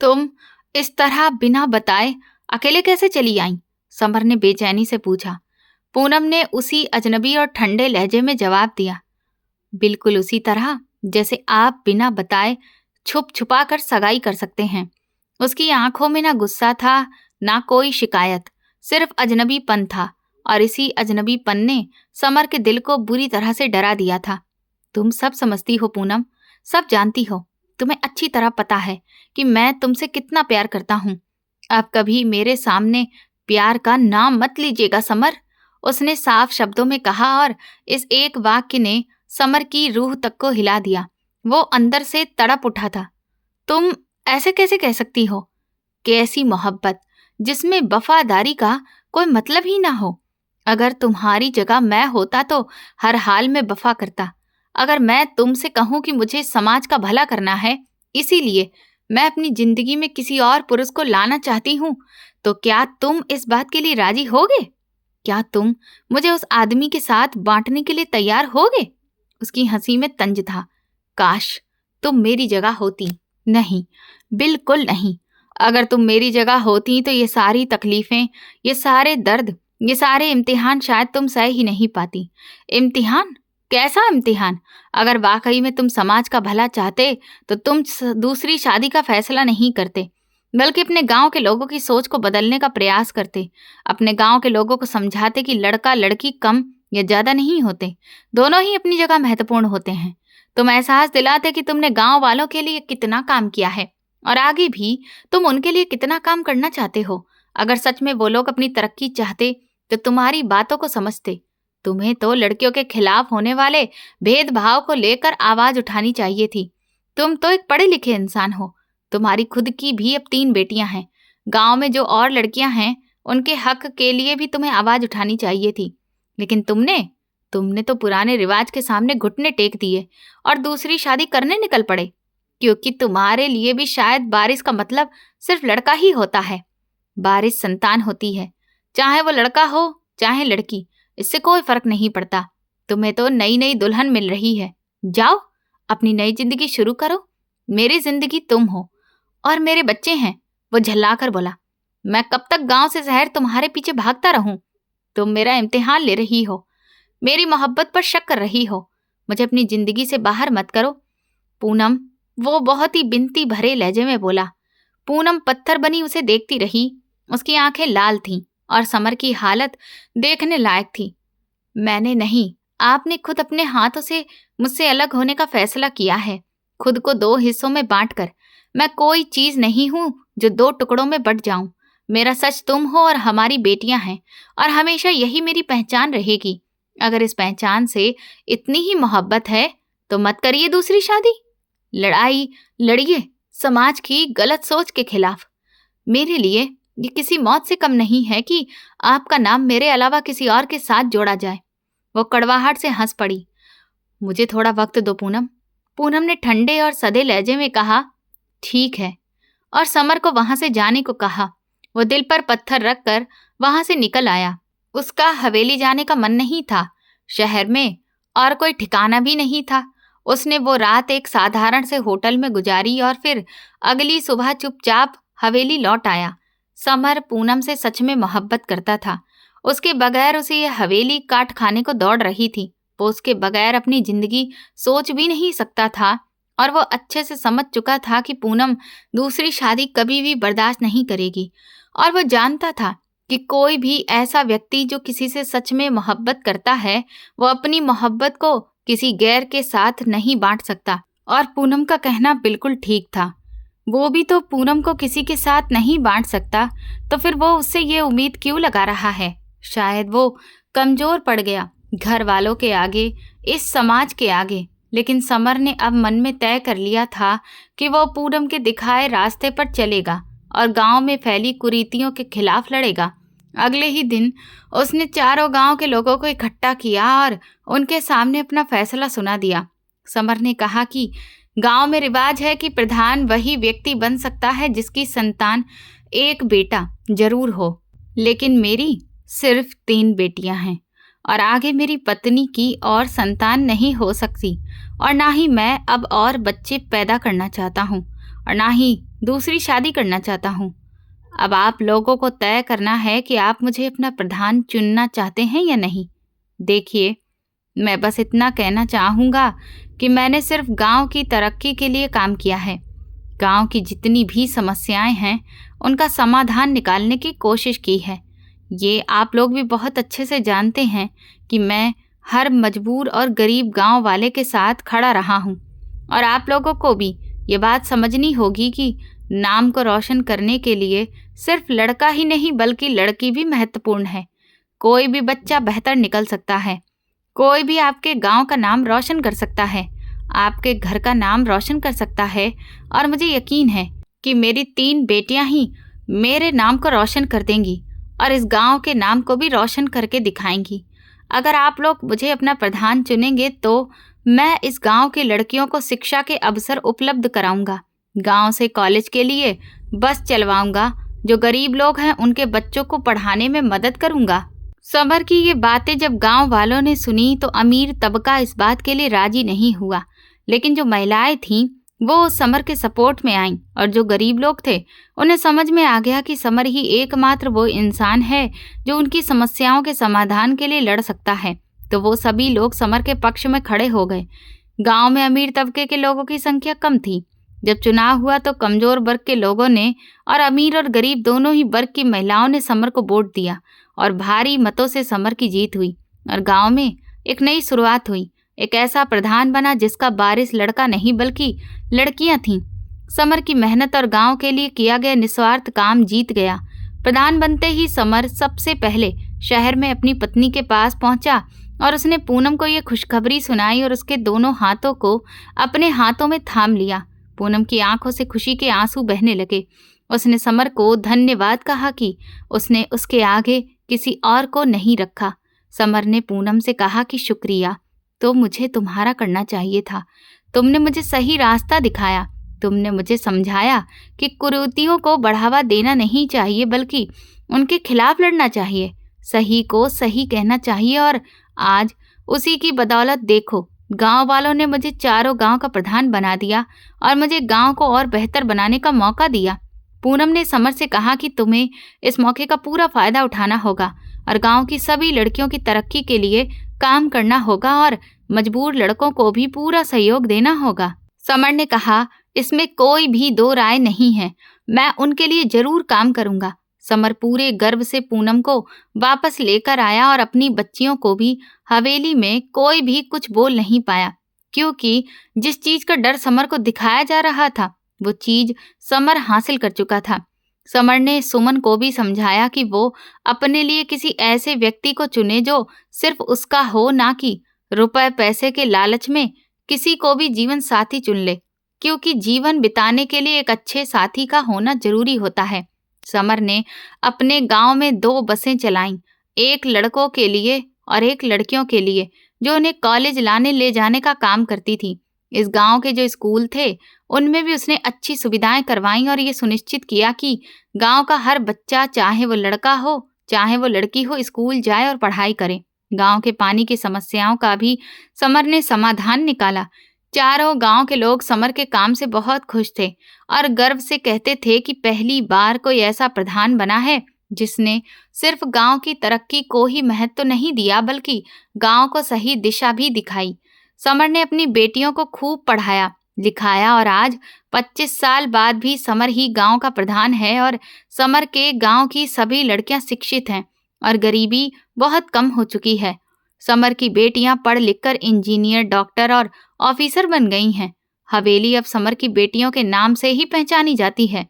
तुम इस तरह बिना बताए अकेले कैसे चली आई? समर ने बेचैनी से पूछा। पूनम ने उसी अजनबी और ठंडे लहजे में जवाब दिया। बिल्कुल उसी तरह जैसे आप बिना बताए छुप छुपा कर सगाई कर सकते हैं। उसकी आंखों में ना गुस्सा था, ना कोई शिकायत, सिर्फ अजनबीपन था, और इसी अजनबीपन ने समर के दिल को बुरी तरह से डरा दिया था। तुम सब समझती हो पूनम, सब जानती हो। तुम्हें अच्छी तरह पता है कि मैं तुमसे कितना प्यार करता हूँ। अब कभी मेरे सामने प्यार का नाम मत लीजिएगा समर, उसने साफ शब्दों में कहा, और इस एक वाक्य ने समर की रूह तक को हिला दिया। वो अंदर से तड़प उठा था। तुम ऐसे कैसे कह सकती हो? कैसी मोहब्बत जिसमें वफादारी का कोई मतलब ही ना हो। अगर तुम्हारी जगह मैं होता तो हर हाल में वफा करता। अगर मैं तुमसे कहूं कि मुझे समाज का भला करना है, इसीलिए मैं अपनी जिंदगी में किसी और पुरुष को लाना चाहती हूं, तो क्या तुम इस बात के लिए राजी होगे? क्या तुम मुझे उस आदमी के साथ बांटने के लिए तैयार होगे? उसकी हंसी में तंज था। काश तुम मेरी जगह होती। नहीं, बिल्कुल नहीं। अगर तुम मेरी जगह होती तो ये सारी तकलीफें, ये सारे दर्द, ये सारे इम्तिहान शायद तुम सह ही नहीं पाती। इम्तिहान? कैसा इम्तिहान? अगर वाकई में तुम समाज का भला चाहते तो तुम दूसरी शादी का फैसला नहीं करते, बल्कि अपने गांव के लोगों की सोच को बदलने का प्रयास करते। अपने गांव के लोगों को समझाते कि लड़का लड़की कम या ज्यादा नहीं होते, दोनों ही अपनी जगह महत्वपूर्ण होते हैं। तुम एहसास दिलाते कि तुमने गांव वालों के लिए कितना काम किया है, और आगे भी तुम उनके लिए कितना काम करना चाहते हो। अगर सच में वो लोग अपनी तरक्की चाहते तो तुम्हारी बातों को समझते। तुम्हें तो लड़कियों के खिलाफ होने वाले भेदभाव को लेकर आवाज उठानी चाहिए थी। तुम तो एक पढ़े लिखे इंसान हो। तुम्हारी खुद की भी अब 3 बेटियां हैं। गांव में जो और लड़कियां हैं, उनके हक के लिए भी तुम्हें आवाज उठानी चाहिए थी। लेकिन तुमने तो पुराने रिवाज के सामने घुटने टेक दिए और दूसरी शादी करने निकल पड़े, क्योंकि तुम्हारे लिए भी शायद बारिश का मतलब सिर्फ लड़का ही होता है। बारिश संतान होती है, चाहे वो लड़का हो चाहे लड़की, इससे कोई फर्क नहीं पड़ता। तुम्हें तो नई नई दुल्हन मिल रही है। जाओ अपनी नई जिंदगी शुरू करो। मेरी जिंदगी तुम हो और मेरे बच्चे हैं। वो झल्लाकर बोला। मैं कब तक गांव से शहर तुम्हारे पीछे भागता रहूं? तुम मेरा इम्तिहान ले रही हो, मेरी मोहब्बत पर शक कर रही हो। मुझे अपनी जिंदगी से बाहर मत करो पूनम, वो बहुत ही बिनती भरे लहजे में बोला। पूनम पत्थर बनी उसे देखती रही। उसकी आंखें लाल थीं और समर की हालत देखने लायक थी। मैंने नहीं, आपने खुद अपने हाथों से मुझसे अलग होने का फैसला किया है, खुद को 2 हिस्सों में बांटकर। मैं कोई चीज नहीं हूं जो 2 टुकड़ों में बट जाऊं। मेरा सच तुम हो और हमारी बेटियां हैं, और हमेशा यही मेरी पहचान रहेगी। अगर इस पहचान से इतनी ही मोहब्बत है तो मत करिए दूसरी शादी। लड़ाई लड़िए समाज की गलत सोच के खिलाफ। मेरे लिए ये किसी मौत से कम नहीं है कि आपका नाम मेरे अलावा किसी और के साथ जोड़ा जाए। वो कड़वाहट से हंस पड़ी। मुझे थोड़ा वक्त दो पूनम। पूनम ने ठंडे और सधे लहजे में कहा। ठीक है, और समर को वहां से जाने को कहा। वो दिल पर पत्थर रखकर वहां से निकल आया। उसका हवेली जाने का मन नहीं था। शहर में और कोई ठिकाना भी नहीं था। उसने वो रात एक साधारण से होटल में गुजारी और फिर अगली सुबह चुपचाप हवेली लौट आया। समर पूनम से सच में मोहब्बत करता था। उसके बगैर उसे यह हवेली काट खाने को दौड़ रही थी। वो उसके बगैर अपनी जिंदगी सोच भी नहीं सकता था, और वो अच्छे से समझ चुका था कि पूनम दूसरी शादी कभी भी बर्दाश्त नहीं करेगी। और वो जानता था कि कोई भी ऐसा व्यक्ति जो किसी से सच में मोहब्बत करता है, वो अपनी मोहब्बत को किसी गैर के साथ नहीं बांट सकता। और पूनम का कहना बिल्कुल ठीक था। वो भी तो पूनम को किसी के साथ नहीं बांट सकता, तो फिर वो उससे ये उम्मीद क्यों लगा रहा है? शायद वो कमजोर पड़ गया, घर वालों के आगे, इस समाज के आगे। लेकिन समर ने अब मन में तय कर लिया था कि वो पूनम के दिखाए रास्ते पर चलेगा और गांव में फैली कुरीतियों के खिलाफ लड़ेगा। अगले ही दिन उसने चारों गांव के लोगों को इकट्ठा किया और उनके सामने अपना फैसला सुना दिया। समर ने कहा कि गांव में रिवाज है कि प्रधान वही व्यक्ति बन सकता है जिसकी संतान एक बेटा जरूर हो, लेकिन मेरी सिर्फ 3 बेटियां हैं, और आगे मेरी पत्नी की और संतान नहीं हो सकती, और ना ही मैं अब और बच्चे पैदा करना चाहता हूँ, और ना ही दूसरी शादी करना चाहता हूँ। अब आप लोगों को तय करना है कि आप मुझे अपना प्रधान चुनना चाहते हैं या नहीं। देखिए, मैं बस इतना कहना चाहूँगा कि मैंने सिर्फ गांव की तरक्की के लिए काम किया है। गांव की जितनी भी समस्याएं हैं, उनका समाधान निकालने की कोशिश की है। ये आप लोग भी बहुत अच्छे से जानते हैं कि मैं हर मजबूर और गरीब गांव वाले के साथ खड़ा रहा हूँ। और आप लोगों को भी ये बात समझनी होगी कि नाम को रोशन करने के लिए सिर्फ लड़का ही नहीं बल्कि लड़की भी महत्वपूर्ण है। कोई भी बच्चा बेहतर निकल सकता है। कोई भी आपके गांव का नाम रोशन कर सकता है, आपके घर का नाम रोशन कर सकता है। और मुझे यकीन है कि मेरी 3 बेटियां ही मेरे नाम को रोशन कर देंगी और इस गांव के नाम को भी रोशन करके दिखाएंगी। अगर आप लोग मुझे अपना प्रधान चुनेंगे तो मैं इस गांव की लड़कियों को शिक्षा के अवसर उपलब्ध कराऊंगा। गांव से कॉलेज के लिए बस चलवाऊंगा। जो गरीब लोग हैं उनके बच्चों को पढ़ाने में मदद करूंगा। समर की ये बातें जब गांव वालों ने सुनी तो अमीर तबका इस बात के लिए राजी नहीं हुआ, लेकिन जो महिलाएं थीं वो समर के सपोर्ट में आईं और जो गरीब लोग थे उन्हें समझ में आ गया कि समर ही एकमात्र वो इंसान है जो उनकी समस्याओं के समाधान के लिए लड़ सकता है। तो वो सभी लोग समर के पक्ष में खड़े हो गए। गांव में अमीर तबके के लोगों की संख्या कम थी। जब चुनाव हुआ तो कमजोर वर्ग के लोगों ने और अमीर और गरीब दोनों ही वर्ग की महिलाओं ने समर को वोट दिया और भारी मतों से समर की जीत हुई और गांव में एक नई शुरुआत हुई। एक ऐसा प्रधान बना जिसका वारिस लड़का नहीं बल्कि लड़कियां थीं। समर की मेहनत और गांव के लिए किया गया निस्वार्थ काम जीत गया। प्रधान बनते ही समर सबसे पहले शहर में अपनी पत्नी के पास पहुंचा और उसने पूनम को ये खुशखबरी सुनाई और उसके दोनों हाथों को अपने हाथों में थाम लिया। पूनम की आंखों से खुशी के आंसू बहने लगे। उसने समर को धन्यवाद कहा कि उसने उसके आगे किसी और को नहीं रखा। समर ने पूनम से कहा कि शुक्रिया, तो मुझे तुम्हारा करना चाहिए था। तुमने मुझे सही रास्ता दिखाया। तुमने मुझे समझाया कि कुरीतियों को बढ़ावा देना नहीं चाहिए बल्कि उनके खिलाफ लड़ना चाहिए। सही को सही कहना चाहिए और आज उसी की बदौलत देखो, गांव वालों ने मुझे चारों गांव का प्रधान बना दिया और मुझे गांव को और बेहतर बनाने का मौका दिया। पूनम ने समर से कहा कि तुम्हें इस मौके का पूरा फायदा उठाना होगा और गांव की सभी लड़कियों की तरक्की के लिए काम करना होगा और मजबूर लड़कों को भी पूरा सहयोग देना होगा। समर ने कहा, इसमें कोई भी दो राय नहीं है, मैं उनके लिए जरूर काम करूंगा। समर पूरे गर्व से पूनम को वापस लेकर आया और अपनी बच्चियों को भी। हवेली में कोई भी कुछ बोल नहीं पाया क्योंकि जिस चीज का डर समर को दिखाया जा रहा था वो चीज समर हासिल कर चुका था। समर ने सुमन को भी समझाया कि वो अपने लिए किसी ऐसे व्यक्ति को चुने जो सिर्फ उसका हो, ना कि रुपए पैसे के लालच में किसी को भी जीवन साथी चुन ले, क्योंकि जीवन बिताने के लिए एक अच्छे साथी का होना जरूरी होता है। समर ने अपने गांव में 2 बसें चलाईं, एक लड़कों के लिए और एक लड़कियों के लिए, जो उन्हें कॉलेज लाने ले जाने का काम करती थी। इस गांव के जो स्कूल थे उनमें भी उसने अच्छी सुविधाएं करवाईं और ये सुनिश्चित किया कि गांव का हर बच्चा, चाहे वो लड़का हो चाहे वो लड़की हो, स्कूल जाए और पढ़ाई करे। गांव के पानी की समस्याओं का भी समर ने समाधान निकाला। चारों गांव के लोग समर के काम से बहुत खुश थे और गर्व से कहते थे कि पहली बार कोई ऐसा प्रधान बना है जिसने सिर्फ गांव की तरक्की को ही महत्व नहीं दिया बल्कि गांव को सही दिशा भी दिखाई। समर ने अपनी बेटियों को खूब पढ़ाया लिखाया और आज 25 साल बाद भी समर ही गांव का प्रधान है और समर के गांव की सभी लड़कियां शिक्षित हैं और गरीबी बहुत कम हो चुकी है। समर की बेटियां पढ़ लिखकर इंजीनियर, डॉक्टर और ऑफिसर बन गई हैं। हवेली अब समर की बेटियों के नाम से ही पहचानी जाती है।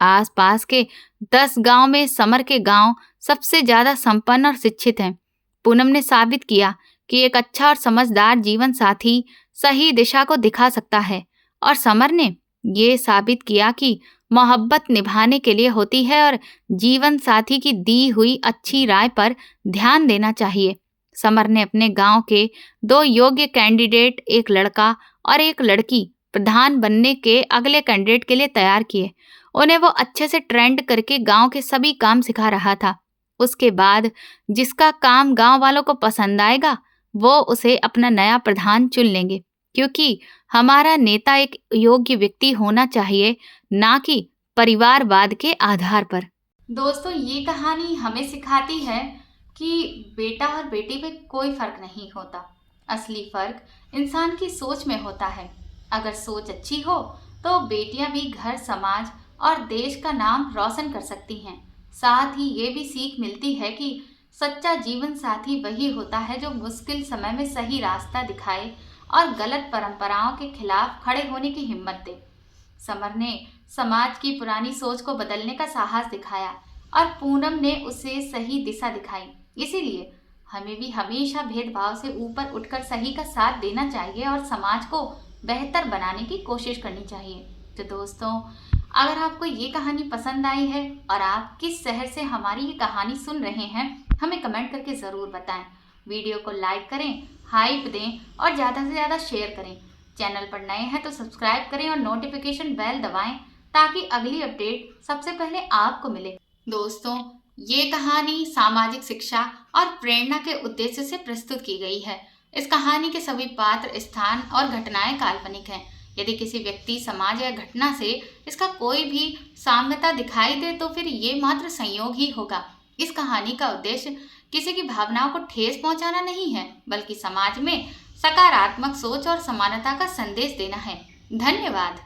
आसपास के 10 गांव में समर के गांव सबसे ज्यादा संपन्न और शिक्षित हैं। पूनम ने साबित किया कि एक अच्छा और समझदार जीवन साथी सही दिशा को दिखा सकता है और समर ने ये साबित किया कि मोहब्बत निभाने के लिए होती है और जीवन साथी की दी हुई अच्छी राय पर ध्यान देना चाहिए। समर ने अपने गांव के 2 योग्य कैंडिडेट, एक लड़का और एक लड़की, प्रधान बनने के अगले कैंडिडेट के लिए तैयार किए। उन्हें वो अच्छे से ट्रेंड करके गांव के सभी काम सिखा रहा था। उसके बाद जिसका काम गांव वालों को पसंद आएगा वो उसे अपना नया प्रधान चुन लेंगे, क्योंकि हमारा नेता एक योग्य व्यक्ति होना चाहिए, ना कि परिवारवाद के आधार पर। दोस्तों, ये कहानी हमें सिखाती है कि बेटा और बेटी में कोई फर्क नहीं होता। असली फर्क इंसान की सोच में होता है। अगर सोच अच्छी हो तो बेटियां भी घर, समाज और देश का नाम रोशन कर सकती हैं। साथ ही ये भी सीख मिलती है कि सच्चा जीवन साथी वही होता है जो मुश्किल समय में सही रास्ता दिखाए और गलत परंपराओं के खिलाफ खड़े होने की हिम्मत दे। समर ने समाज की पुरानी सोच को बदलने का साहस दिखाया और पूनम ने उसे सही दिशा दिखाई। इसीलिए हमें भी हमेशा भेदभाव से ऊपर उठकर सही का साथ देना चाहिए और समाज को बेहतर बनाने की कोशिश करनी चाहिए। तो दोस्तों, अगर आपको ये कहानी पसंद आई है और आप किस शहर से हमारी ये कहानी सुन रहे हैं, हमें कमेंट करके ज़रूर बताएं। वीडियो को लाइक करें, हाइप दें और ज़्यादा से ज़्यादा शेयर करें। चैनल पर नए हैं तो सब्सक्राइब करें और नोटिफिकेशन बेल दबाएं ताकि अगली अपडेट सबसे पहले आपको मिले। दोस्तों, ये कहानी सामाजिक शिक्षा और प्रेरणा के उद्देश्य से प्रस्तुत की गई है। इस कहानी के सभी पात्र, स्थान और घटनाएं काल्पनिक हैं। यदि किसी व्यक्ति, समाज या घटना से इसका कोई भी साम्यता दिखाई दे तो फिर ये मात्र संयोग ही होगा। इस कहानी का उद्देश्य किसी की भावनाओं को ठेस पहुंचाना नहीं है, बल्कि समाज में सकारात्मक सोच और समानता का संदेश देना है। धन्यवाद।